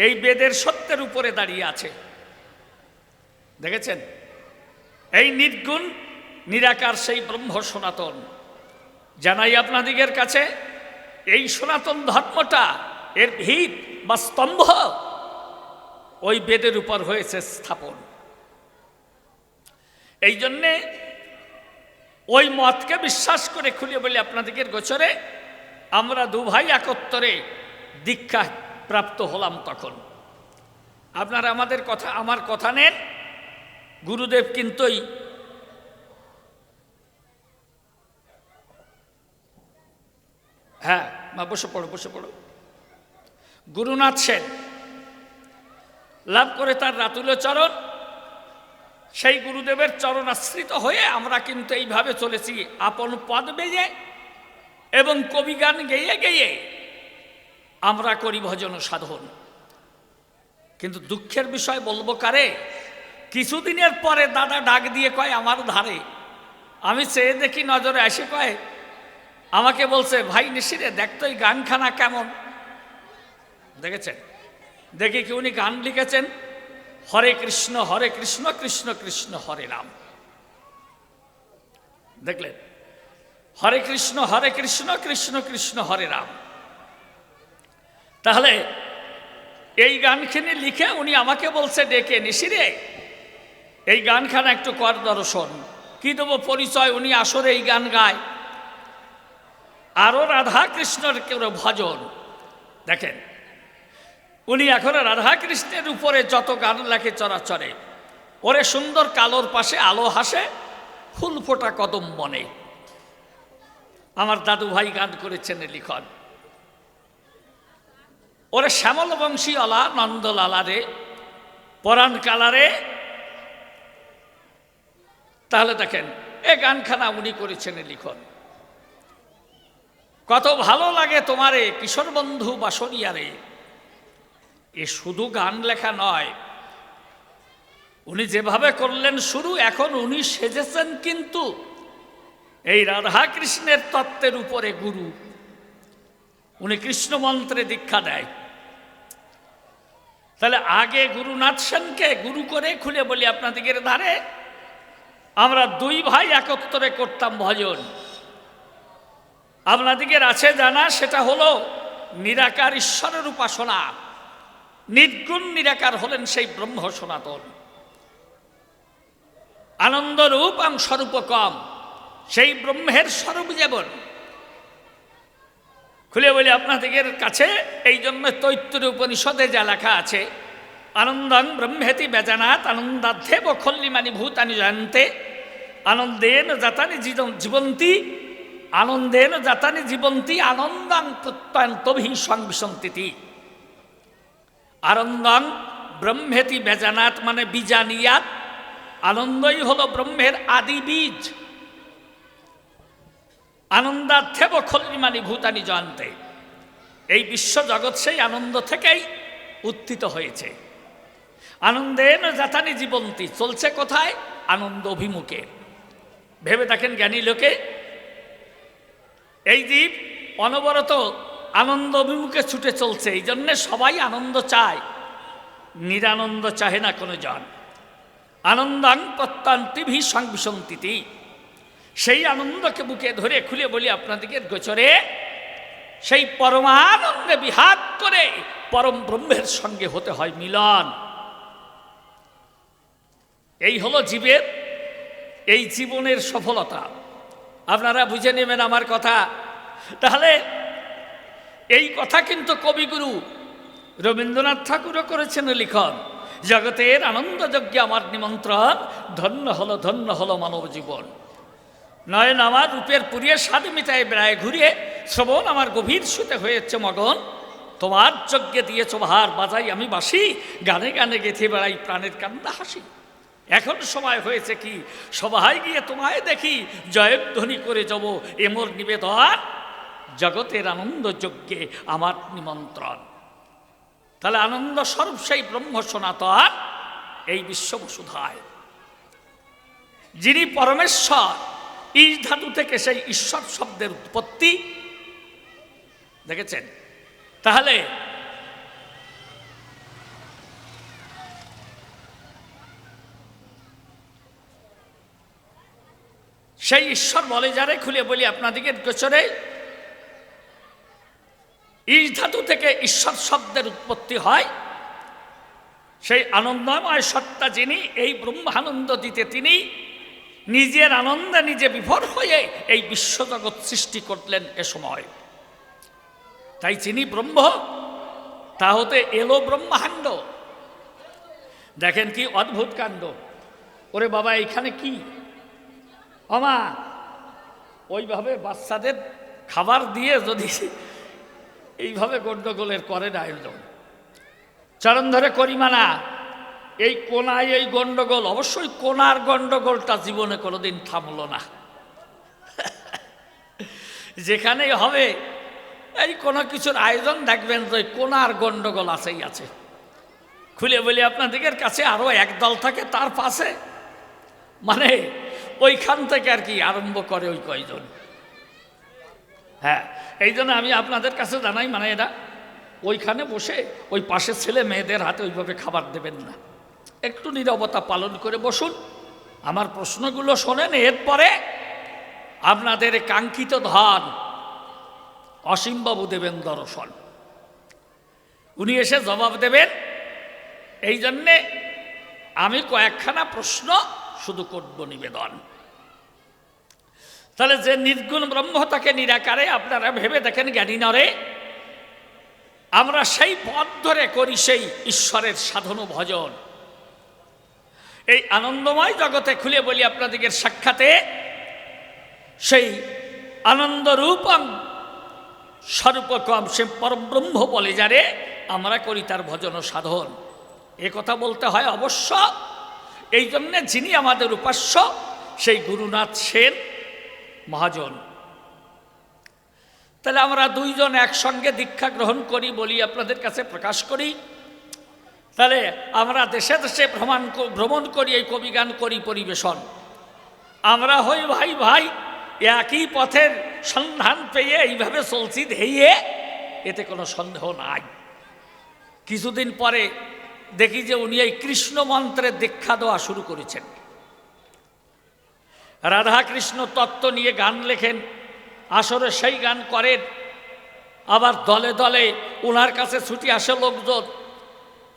এই বেদের সত্যের উপরে দাঁড়িয়ে আছে। দেখেছেন, এই নির্গুণ নিরাকার সেই ব্রহ্ম সনাতন। জানাই আপনাদিগের কাছে, এই সনাতন ধর্মটা এর ভিত বা স্তম্ভ ওই বেদের উপর হয়েছে স্থাপন। এই জন্যে ওই মতকে বিশ্বাস করে খুলে বলি আপনাদিগের গোচরে আমরা দু ভাই একত্রে দীক্ষা প্রাপ্ত হলাম। তখন আপনারা আমার কথা নেন, গুরুদেব কিন্তুই হ্যাঁ মা বসে পড়ো। গুরুনাথ সেন লাভ করে তার রাতুল চরণ, সেই গুরুদেবের চরণ আশ্রিত হয়ে আমরা কিন্তু এইভাবে চলেছি আপন পদ বেয়ে এবং কবিগান গেয়ে গেয়ে আমরা করি ভজন সাধন। কিন্তু দুঃখের বিষয় বলবো কারে, কিছুদিনের পরে দাদা ডাক দিয়ে কয় আমার ধারে, আমি চেয়ে দেখি নজরে আসে, কয় আমাকে বলছে, ভাই নিশিরে দেখতো এই গানখানা কেমন। দেখেছেন, দেখি কি উনি গান লিখেছেন, হরে কৃষ্ণ কৃষ্ণ কৃষ্ণ হরে রাম। দেখলেন, হরে কৃষ্ণ কৃষ্ণ কৃষ্ণ হরে রাম। তাহলে এই গানখানি লিখে উনি আমাকে বলছে ডেকে, নিশিরে এই গানখানা একটু কর দর্শন। কি দেবো পরিচয়, উনি আসরে এই গান গায়, আরো রাধা কৃষ্ণের কেউ ভজন। দেখেন, উনি এখন রাধা কৃষ্ণের উপরে যত গান লেখে চরাচরে, ওরে সুন্দর কালোর পাশে আলো হাসে, ফুল ফোটা কদম বনে। আমার দাদু ভাই গান করেছেন লিখন, ওরে শ্যামল বংশী অলা নন্দলালা রে পরাণ কালারে। তাহলে দেখেন এ গানখানা উনি করেছেন লিখন। কত ভালো লাগে তোমারে কিশোর বন্ধু বাসরিয়ারে। এ শুধু গান লেখা নয়, উনি যেভাবে করলেন শুরু, এখন উনি সেজেছেন কিন্তু এই রাধা কৃষ্ণের তত্ত্বের উপরে গুরু। উনি কৃষ্ণ মন্ত্রে দীক্ষা দেয়। তাহলে আগে গুরুনাথ সেনকে গুরু করে খুলে বলি আপনাদের ধারে আমরা দুই ভাই একত্রে করতাম ভজন। আপনাদের আছে জানা, সেটা হলো নিরাকার ঈশ্বরের উপাসনা। নির্গুণ নিরাকার হলেন সেই ব্রহ্ম সনাতন। আনন্দরূপ স্বরূপকম, সেই ব্রহ্মের স্বরূপ যেমন। খুলে বলি আপনাদের কাছে, এই জন্য তৈত্তরী উপনিষদে যা লেখা আছে, আনন্দং ব্রহ্মেতি বেজানাত আনন্দাধ্যে বখল্লিমানি ভূতানি জয়ন্তে আনন্দেন জাতানি জীবন্তি আনন্দেন জাতানি জীবন্তি আনন্দং প্রত্যন্তভি সংবিসন্তিতি। আনন্দং ব্রহ্মেতি বেজানাত মানে বীজানিয়াত, আনন্দই হলো ব্রহ্মের আদি বীজ। আনন্দার্থে বখল্লিমানি ভূতানি জয়ন্তে, এই বিশ্ব জগৎ সেই আনন্দ থেকেই উত্থিত হয়েছে। আনন্দেন জাতানি জীবন্তি, চলছে কোথায়? আনন্দ অভিমুখে। ভেবে দেখেন জ্ঞানী লোকে, এই জীব অনবরত আনন্দ অভিমুখে ছুটে চলছে। এই জন্যে সবাই আনন্দ চায়, নিরানন্দ চাহে না কোনো জন। আনন্দাং প্রত্যন্তিভি সংবিসন্তিতি, সেই আনন্দকে বুকে ধরে খুলে বলি আপনাদের গোচরে সেই পরমানন্দে বিহাত করে পরম ব্রহ্মের সঙ্গে হতে হয় মিলন। এই হলো জীবের এই জীবনের সফলতা। আপনারা বুঝে নেবেন আমার কথা। তাহলে এই কথা কিন্তু কবিগুরু রবীন্দ্রনাথ ঠাকুরও করেছেন লিখন, জগতের আনন্দযজ্ঞে আমার নিমন্ত্রণ, ধন্য হলো মানব জীবন। নয়ন আমার রূপের পুরিয়ে স্বাদ মিটায় বেড়ায় ঘুরিয়ে, শ্রবণ আমার গভীর সুতে হয়েছে মগন। তোমার যজ্ঞে দিয়েছ ভার, বাজাই আমি বাসি, গানে গানে গেঁথে বেড়াই প্রাণের কান্না হাসি। এখন সময় হয়েছে কি সবাই গিয়ে তোমায় দেখি, জয়ধ্বনি করে যাব এ মোর নিবেদন, জগতের আনন্দ যজ্ঞে আমার নিমন্ত্রণ। তাহলে আনন্দ স্বরূপ সেই ব্রহ্ম সনাতন এই বিশ্ব বসুধায়, যিনি পরমেশ্বর। ঈশ ধাতু থেকে সেই ঈশ্বর শব্দের উৎপত্তি দেখেছেন। তাহলে সেই ঈশ্বর বলে যারে, খুলে বলি আপনাদের গোচরে, ঈশ ধাতু থেকে ঈশ্বর শব্দের উৎপত্তি হয়। সেই আনন্দময় সত্তা যিনি, এই ব্রহ্মানন্দ দিতে তিনি নিজের আনন্দে নিজে বিভোর হয়ে এই বিশ্বজগৎ সৃষ্টি করলেন এ সময়। তাই যিনি ব্রহ্ম, তা হতে এলো ব্রহ্মাণ্ড। দেখেন কি অদ্ভুত কাণ্ড। ওরে বাবা এখানে কি আমা, ওইভাবে বাচ্চাদের খাবার দিয়ে যদি এইভাবে গণ্ডগোলের করেন আয়োজন, চরণ ধরে করিমানা, এই কোনায় এই গণ্ডগোল, অবশ্যই কোনার গণ্ডগোলটা জীবনে কোনোদিন থামলো না। যেখানেই হবে এই কোনো কিছুর আয়োজন দেখবেন যে কোনার গণ্ডগোল আছেই আছে। খুলে বলি আপনাদের কাছে আরও একদল থাকে তার পাশে, মানে ওইখান থেকে আর কি আরম্ভ করে ওই কয়জন। হ্যাঁ, এই জন্য আমি আপনাদের কাছে জানাই, মানে এরা ওইখানে বসে ওই পাশের ছেলে মেয়েদের হাতে ওইভাবে খাবার দেবেন না, একটু নীরবতা পালন করে বসুন, আমার প্রশ্নগুলো শোনেন। এরপরে আপনাদের কাঙ্ক্ষিত ধন অসীমবাবু দেবেন দর্শন, উনি এসে জবাব দেবেন। এই জন্যে আমি কয়েকখানা প্রশ্ন শুধু করব নিবেদন। তাহলে যে নির্গুণ ব্রহ্ম তাকে নিরাকারে, আপনারা ভেবে দেখেন জ্ঞানী নরে, আমরা সেই পথ ধরে করি সেই ঈশ্বরের সাধন ভজন। এই আনন্দময় জগতে খুলে বলি আপনাদের সাক্ষাতে সেই আনন্দরূপম স্বরূপকম, সে পরব্রহ্ম বলে যারে আমরা করি তার ভজন ও সাধন। এ কথা বলতে হয় অবশ্য। এই জন্যে যিনি আমাদের উপাস্য সেই গুরুনাথ সেন মহাজন। তাহলে আমরা দুইজন একসঙ্গে দীক্ষা গ্রহণ করি বলি আপনাদের কাছে প্রকাশ করি। তাহলে আমরা দেশে দেশে ভ্রমণ করি, এই কবিগান করি পরিবেশন। আমরা হই ভাই ভাই, একই পথের সন্ধান পেয়ে এইভাবে চলছি ধেয়ে, এতে কোনো সন্দেহ নাই। কিছুদিন পরে দেখি যে উনি এই কৃষ্ণ মন্ত্রের দীক্ষা দেওয়া শুরু করেছেন। রাধা কৃষ্ণ তত্ত্ব নিয়ে গান লেখেন, আসরে সেই গান করেন। আবার দলে দলে ওনার কাছে ছুটি আসে লোকজন,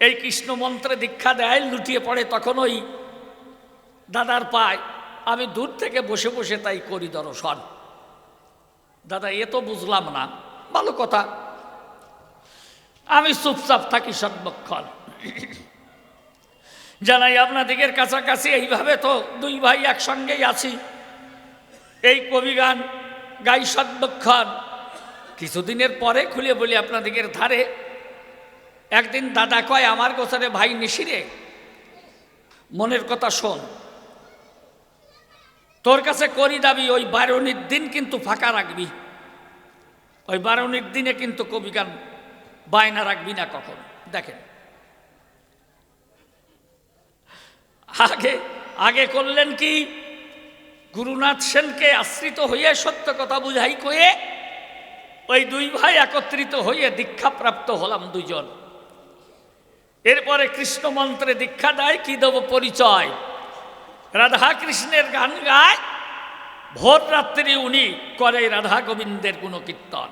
এই কৃষ্ণ মন্ত্রে দীক্ষা দেয়, লুটিয়ে পড়ে তখন ওই দাদার পায়। আমি দূর থেকে বসে বসে তাই করি দর্শন। দাদা এ তো বুঝলাম না, ভালো কথা। আমি চুপচাপ থাকি সর্বক্ষণ। জানাই আপনাদের কাছাকাছি এইভাবে তো দুই ভাই একসঙ্গেই আছি, এই কবিগান গাই সর্বক্ষণ। কিছুদিনের পরে খুলে বলি আপনাদের ধারে, একদিন দাদা কয় আমার গোছরে, ভাই নিশিরে মনের কথা শোন, তোর কাছে করি দাবি ওই বারণীর দিন কিন্তু ফাঁকা রাখবি, ওই বারণীর দিনে কিন্তু কবিগান বায়না রাখবি না কখন। দেখেন আগে আগে করলেন কি, গুরুনাথ সেনকে আশ্রিত হয়ে সত্য কথা বুঝাই কয়ে ওই দুই ভাই একত্রিত হয়ে দীক্ষাপ্রাপ্ত হলাম দুইজন। এরপরে কৃষ্ণ মন্ত্রে দীক্ষা দেয়, কি দেব পরিচয়, রাধা কৃষ্ণের গান গায়, ভোর রাত্রি উনি করে রাধা গোবিন্দের গুণকীর্তন।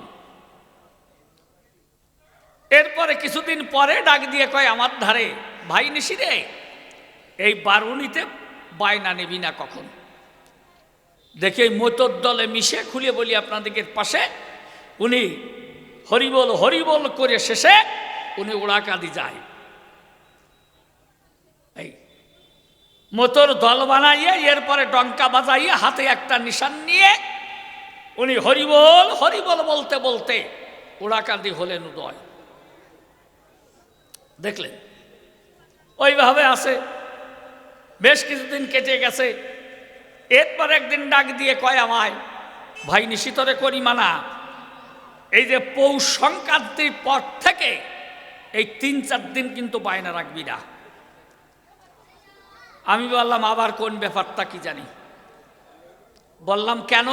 এরপরে কিছুদিন পরে ডাক দিয়ে কয় আমার ধারে, ভাই নিশিরে এই বারুণীতে বায়না নিবি না কখন। দেখে মতর দলে মিশে খুলে বলি আপনাদের পাশে, উনি হরিবল হরিবল করে শেষে উনি ওড়াকাদি যায়। এই মতর দল বানাইয়ে এরপরে ডঙ্কা বাজাইয়ে হাতে একটা নিশান নিয়ে উনি হরিবল হরিবল বলতে বলতে ওড়াকাদি হলেন উদয়। দেখলেন ওইভাবে আছে, বেশ কিছুদিন কেটে গেছে। এরপর একদিন ডাক দিয়ে কয় আমায়, ভাই নিশিতরে করি মানা, এই যে পৌষ সংক্রান্তির পর থেকে এই 3-4 দিন কিন্তু বায়না রাখবি না। আমি বললাম আবার কোন ব্যাপারটা কি জানি। বললাম কেন?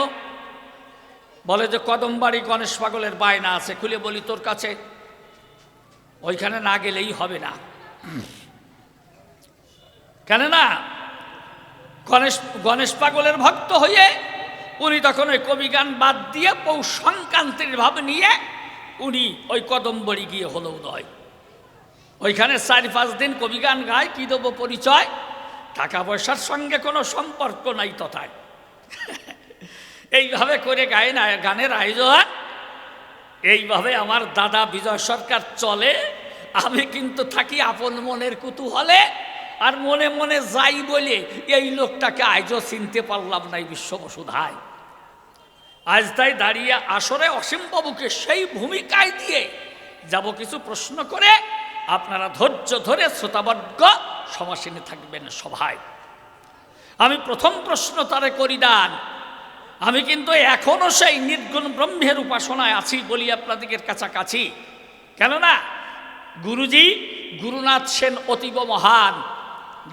বলে যে কদমবাড়ি গণেশ পাগলের বায়না আছে। খুলে বলি তোর কাছে, ওইখানে না গেলেই হবে না। কেন না? গণেশ পাগলের ভক্ত হয়ে উনি তখন ওই কবিগান বাদ দিয়ে পৌষ সংক্রান্তির ভাব নিয়ে উনি ওই কদমবাড়ি গিয়ে হলো উদয়। ওইখানে 4-5 দিন কবিগান গায়, কি দেবো পরিচয়, টাকা পয়সার সঙ্গে কোনো সম্পর্ক নাই তথায়। এইভাবে করে গায় না গানের আয়োজন। এইভাবে আমার দাদা বিজয় সরকার চলে। আমি কিন্তু থাকি আপন মনের কুতূহলে, আর মনে মনে যাই বলে এই লোকটাকে আজও চিনতে পারলাম না এই বিশ্ববসুধায়। আজ তাই দাঁড়িয়ে আসরে অসীমবাবুকে সেই ভূমিকায় দিয়ে যাব কিছু প্রশ্ন করে। আপনারা ধৈর্য ধরে শ্রোতাবর্গ সমাসীনে থাকবেন সভায়। আমি প্রথম প্রশ্ন তারে করি দান, আমি কিন্তু এখনো সেই নির্গুণ ব্রহ্মের উপাসনায় আছি বলি আপনাদের কাছাকাছি। কেননা গুরুজি গুরুনাথ সেন অতীব মহান।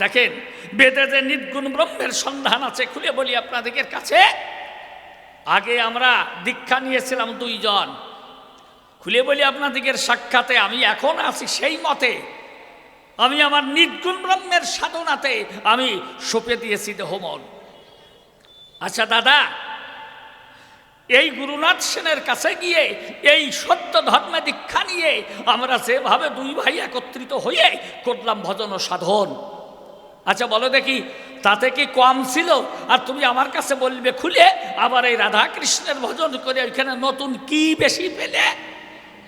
দেখেন বেদে যে নির্গুণ ব্রহ্মের সন্ধান আছে, খুলে বলি আপনাদের কাছে। আগে আমরা দীক্ষা নিয়েছিলাম 2 জন। খুলে বলি আপনাদের সাক্ষাতে আমি এখন আছি সেই মতে। আমি আমার নির্গুণ ব্রহ্মের সাধনাতে আমি সঁপে দিয়েছি দেহমন। আচ্ছা দাদা, এই গুরুনাথ সেনের কাছে গিয়ে এই সত্য ধর্মে দীক্ষা নিয়ে আমরা যেভাবে 2 ভাই একত্রিত হয়ে করলাম ভজন ও সাধন, আচ্ছা বলো দেখি তাতে কি কম ছিল? আর তুমি আমার কাছে বলবে খুলে আবার এই রাধা কৃষ্ণের ভজন করে ওইখানে নতুন কি বেশি পেলে?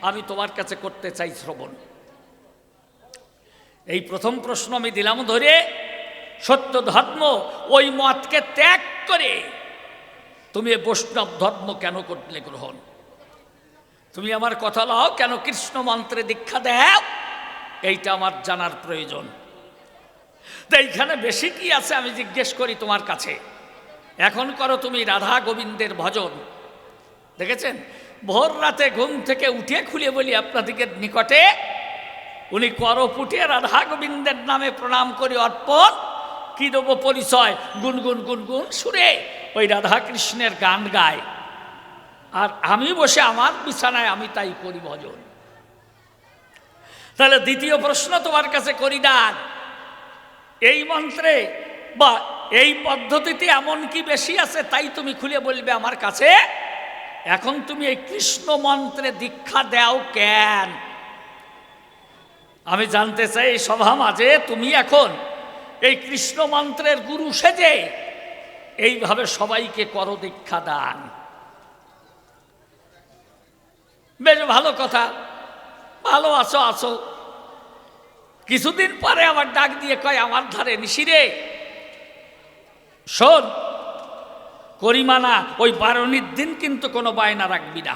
আমি তোমার কাছে করতে চাই শ্রবণ। এই প্রথম প্রশ্ন আমি দিলাম ধরে, সত্য ধর্ম ওই মতকে ত্যাগ করে তুমি এ বৈষ্ণব ধর্ম কেন করলে গ্রহণ? তুমি আমার কথা লও, কেন কৃষ্ণ মন্ত্রে দীক্ষা দাও? এইটা আমার জানার প্রয়োজন। তো এইখানে বেশি কি আছে আমি জিজ্ঞেস করি তোমার কাছে। এখন করো তুমি রাধা গোবিন্দের ভজন, দেখেছেন? ভোর রাতে ঘুম থেকে উঠে খুলে বলি আপনাদের নিকটে, উনি করপুটে রাধা গোবিন্দের নামে প্রণাম করি অর্পণ, কি দেবো পরিচয়, গুনগুন গুনগুন সুরে ওই রাধা কৃষ্ণের গান গায়, আর আমি বসে আমার বিছানায় আমি তাই করি ভজন। তাহলে দ্বিতীয় প্রশ্ন তোমার কাছে করি না, এই মন্ত্রে বা এই পদ্ধতিতে এমন কি বেশি আছে তাই তুমি খুলে বলবে আমার কাছে? এখন তুমি এই কৃষ্ণ মন্ত্রে দীক্ষা দাও কেন? আমি জানতে চাই এই সভা মাঝে তুমি এখন এই কৃষ্ণ মন্ত্রের গুরু সেজে এইভাবে সবাইকে করো দীক্ষা দান। বেশ ভালো কথা, ভালো আছো আছো। কিছুদিন পরে আবার ডাক দিয়ে কয় আমার ধারে নিশিরে শোন, করিমানা ওই বারণীর দিন কিন্তু কোনো বায়না রাখবি না।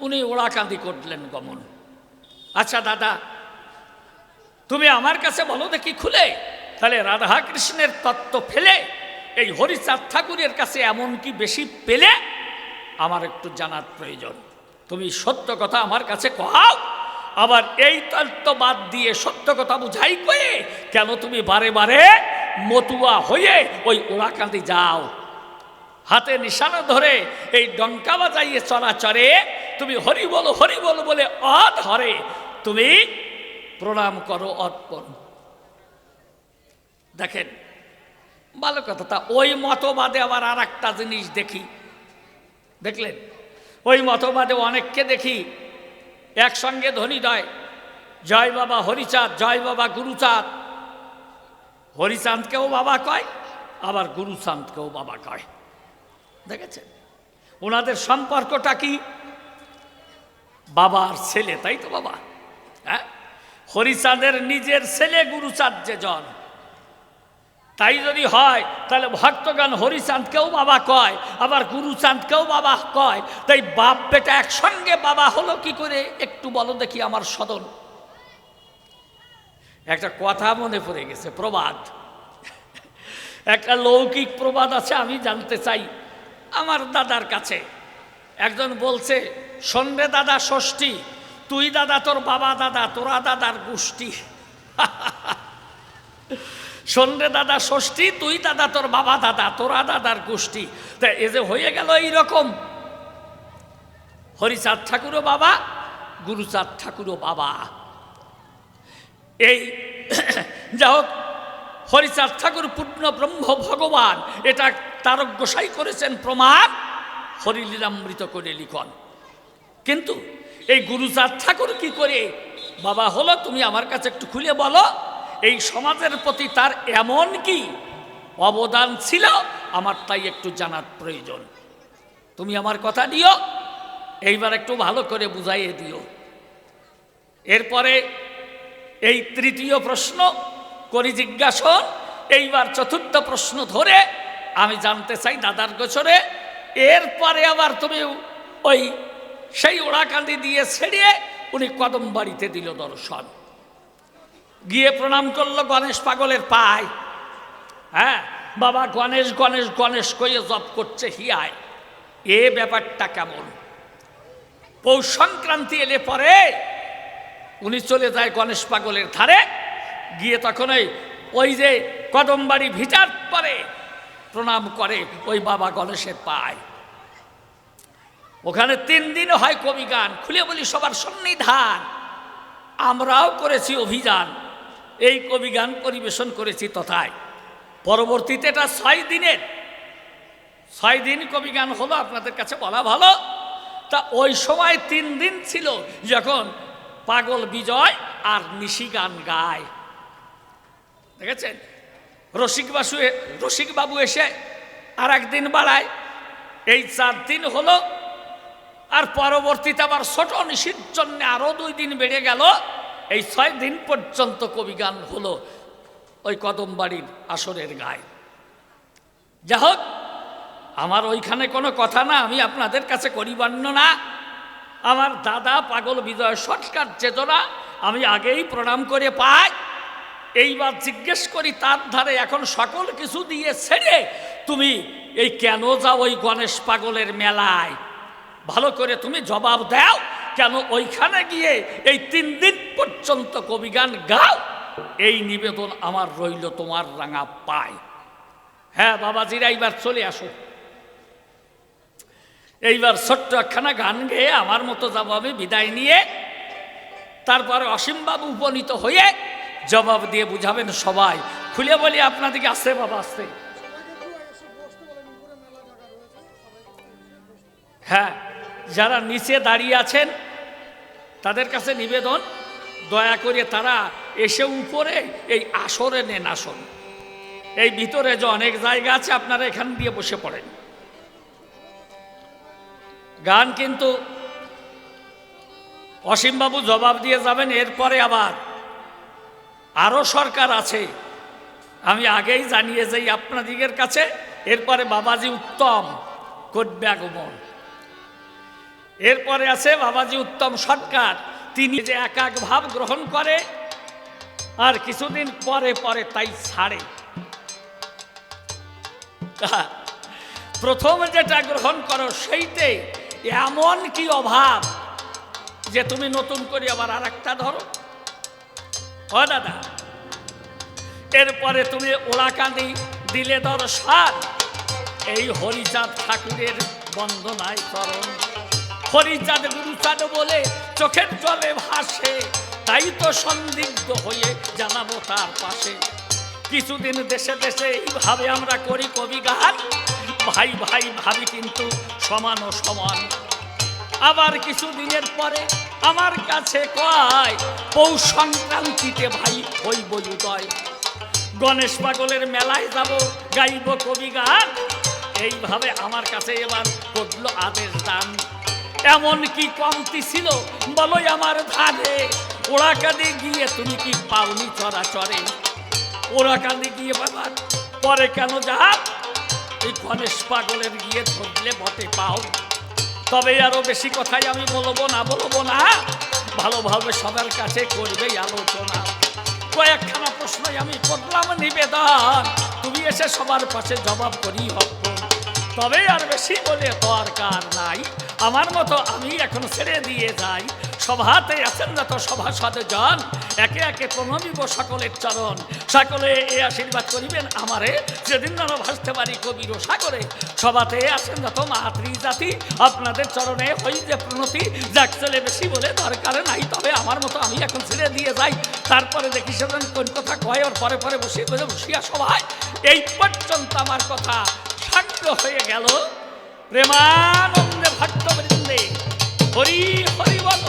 উনি ওড়াকাঁদি করলেন গমন। আচ্ছা দাদা, তুমি আমার কাছে বলো দেখি খুলে, তাহলে রাধা কৃষ্ণের তত্ত্ব ফেলে এই হরিচাঁদ ঠাকুরের কাছে এমন কি বেশি পেলে আমার একটু জানার প্রয়োজন। তুমি সত্য কথা আমার কাছে কও, আবার এই তত্ত্ব বাদ দিয়ে সত্য কথা বুঝাই কয়ে কেন তুমি বারে বারে মতুয়া হয়ে ওই ওড়াকাঁদি যাও? হাতে নিশানা ধরে এই ডঙ্কা বাজাইয়ে চরাচরে তুমি হরি বলো বলে অধরে তুমি প্রণাম করো অর্পণ। দেখেন ভালো কথা। তা ওই মতবাদে আবার আর একটা জিনিস দেখি, দেখলেন? ওই মতবাদে অনেককে দেখি একসঙ্গে ধ্বনি দেয়, জয় বাবা হরিচাঁদ, জয় বাবা গুরুচাঁদ। হরিচাঁদকেও বাবা কয়, আবার গুরুচাঁদকেও বাবা কয়। দেখেছেন ওনাদের সম্পর্কটা কি? বাবার ছেলে, তাই তো বাবা? হ্যাঁ, হরিচাঁদের নিজের ছেলে গুরুচাঁদ যে জন, তাই যদি হয় তাহলে ভক্তগণ হরিচাঁদকেও বাবা কয়, আবার গুরুচাঁদকেও বাবা কয়। তাই বাপ বেটা একসঙ্গে বাবা হলো কি করে একটু বলো দেখি আমার সদন। একটা কথা মনে পড়ে গেছে, প্রবাদ, একটা লৌকিক প্রবাদ আছে, আমি জানতে চাই আমার দাদার কাছে। একজন বলছে, শোন রে দাদা ষষ্ঠী, তুই দাদা তোর বাবা দাদা, তোরা দাদার গোষ্ঠী। শোন রে দাদা ষষ্ঠী, তুই দাদা তোর বাবা দাদা, তোরা দাদার গোষ্ঠী। তা এ যে হয়ে গেল এইরকম, হরিচাঁদ ঠাকুরও বাবা, গুরুচাঁদ ঠাকুরও বাবা। এই যা হোক, হরিচাঁদ ঠাকুর পূর্ণ ব্রহ্ম ভগবান, এটা তারক গোসাই করেছেন প্রমাণ, হরিলীলামৃত করে লিখন। কিন্তু এই গুরুচাঁদ ঠাকুর কি করে বাবা হলো তুমি আমার কাছে একটু খুলে বলো। এই সমাজের প্রতি তার এমন কি অবদান ছিল আমার তাই একটু জানার প্রয়োজন। তুমি আমার কথা দিও, এইবার একটু ভালো করে বুঝাইয়ে দিও। এরপরে এই তৃতীয় প্রশ্ন করি জিজ্ঞাসন, এইবার চতুর্থ প্রশ্ন ধরে আমি জানতে চাই দাদার গোচরে। এরপরে আবার তুমি ওই সেই ওড়াকান্দি দিয়ে ছেড়িয়ে উনি কদম বাড়িতে দিল দর্শন, গিয়ে প্রণাম করলো গণেশ পাগলের পায়। হ্যাঁ, বাবা গণেশ গণেশ গণেশ কইয়ে জপ করছে হিয়ায়। এ ব্যাপারটা কেমন? পৌষ সংক্রান্তি এলে পরে উনি চলে যায় গণেশ পাগলের ধারে, গিয়ে তখন ওই যে কদমবাড়ি ভিটার পরে প্রণাম করে ওই বাবা গণেশের পায়। ওখানে 3 দিন হয় কবি গান। খুলে বলি সবার সন্নিধান, আমরাও করেছি অভিযান, এই কবি গান পরিবেশন করেছি তথায়। পরবর্তীতে এটা 6 দিনের, 6 দিন কবি গান হলো, আপনাদের কাছে বলা ভালো। তা ওই সময় 3 দিন ছিল যখন পাগল বিজয় আর নিশি গান গায়। দেখেছেন, রসিকবাবু এসে আর একদিন বাড়ায়, এই 4 দিন হলো। আর পরবর্তীতে আবার ছোট নিশির জন্য আরো 2 দিন বেড়ে গেল। এই 6 দিন পর্যন্ত কবি গান হলো ওই কদমবাড়ির আসরের গায়ে। যা হোক, আমার ওইখানে কোনো কথা না, আমি আপনাদের কাছে করি বর্ণনা। আমার দাদা পাগল বিজয় সরকার চেতনা আমি আগেই প্রণাম করে পাই। এইবার জিজ্ঞেস করি তার ধারে এখন সকল কিছু দিয়ে ছেড়ে তুমি এই কেন যাও ওই গণেশ পাগলের মেলায়? ভালো করে তুমি জবাব দাও, কেন ওইখানে গিয়ে এই 3 দিন পর্যন্ত কবিগান গাও? এই নিবেদন আমার রইল তোমার রাঙা পায়। হ্যাঁ বাবাজিরা, এইবার চলে আসো। এইবার ছোট্ট একখানা গান গেয়ে আমার মতো যাবো আমি বিদায় নিয়ে। তারপরে অসীমবাবু উপনীত হয়ে জবাব দিয়ে বুঝাবেন সবাই। খুলে বলি আপনাদেরকে, আসতে বাবা আসতে। হ্যাঁ, যারা নিচে দাঁড়িয়ে আছেন তাদের কাছে নিবেদন, দয়া করে তারা এসে উপরে এই আসরে নেন আসন। এই ভিতরে যে অনেক জায়গা আছে আপনারা এখান দিয়ে বসে পড়েন। গান কিন্তু অসীমবাবু জবাব দিয়ে যাবেন, এরপরে আবার আরও সরকার আছে, আমি আগেই জানিয়ে যাই আপনাদিগের কাছে। এরপরে বাবাজি উত্তম করবে আগমন। এরপরে আছে বাবাজি উত্তম সরকার, তিনি যে এক এক ভাব গ্রহণ করে আর কিছুদিন পরে পরে তাই ছাড়ে। প্রথম যেটা গ্রহণ করো সেইতে এমন কি অভাব যে তুমি নতুন করে আবার আর একটা ধরো? ও দাদা, এরপরে তুমি ওলাকান্দি দিলে ধরো সার, এই হরিচাঁদ ঠাকুরের বন্দনায় চরণ। হরিচাঁদ গুরুচাঁদ বলে চোখের জলে ভাসে, তাই তো সন্দিগ্ধ হয়ে জানাবো তার পাশে। কিছুদিন দেশে দেশে এইভাবে আমরা করি কবি গান, ভাই ভাই ভাবি কিন্তু সমান ও সমান। আবার কিছুদিনের পরে আমার কাছে কয়, পৌষ সংক্রান্তিতে ভাই হইব উদয়, গণেশ পাগলের মেলায় যাব গাইব কবি গান। এইভাবে আমার কাছে এবার পড়লো আদেশ দান। এমন কি কমতি ছিল বলোই আমার ধারে, ওড়াকাঁদি গিয়ে তুমি কি পাওনি চরাচরে? ওড়াকাঁদি গিয়ে বাবা পরে কেন যা, এই গণেশ পাগলের গিয়ে ধরলে বটে পাও। তবে আরো বেশি কথাই আমি বলবো না, ভালোভাবে সবার কাছে করবেই আলোচনা। কয়েকখানা প্রশ্নই আমি করলাম নিবেদন, তুমি এসে সবার পাশে জবাব করি হক। তবে আর বেশি বলে দরকার নাই, আমার মতো আমি এখন ছেড়ে দিয়ে যাই। সভাতে আছেন যত সভাসদ জন, একে একে প্রণমিব সকলের চরণ। সকলে এ আশীর্বাদ করিবেন আমারে, যেদিন যেন ভাসতে পারি কবির সাগরে। সভাতে আছেন যত মাতৃ জাতি, আপনাদের চরণে হই যে প্রণতি। যাক চলে বেশি বলে দরকার নাই, তবে আমার মতো আমি এখন ছেড়ে দিয়ে যাই। তারপরে দেখি সেদিন কোন কথা কয়, ওর পরে পরে বসিয়া সবাই। এই পর্যন্ত আমার কথা শান্ত হয়ে গেল। প্রেমানন্দে ভট্টবৃন্দে হরি হরি বল।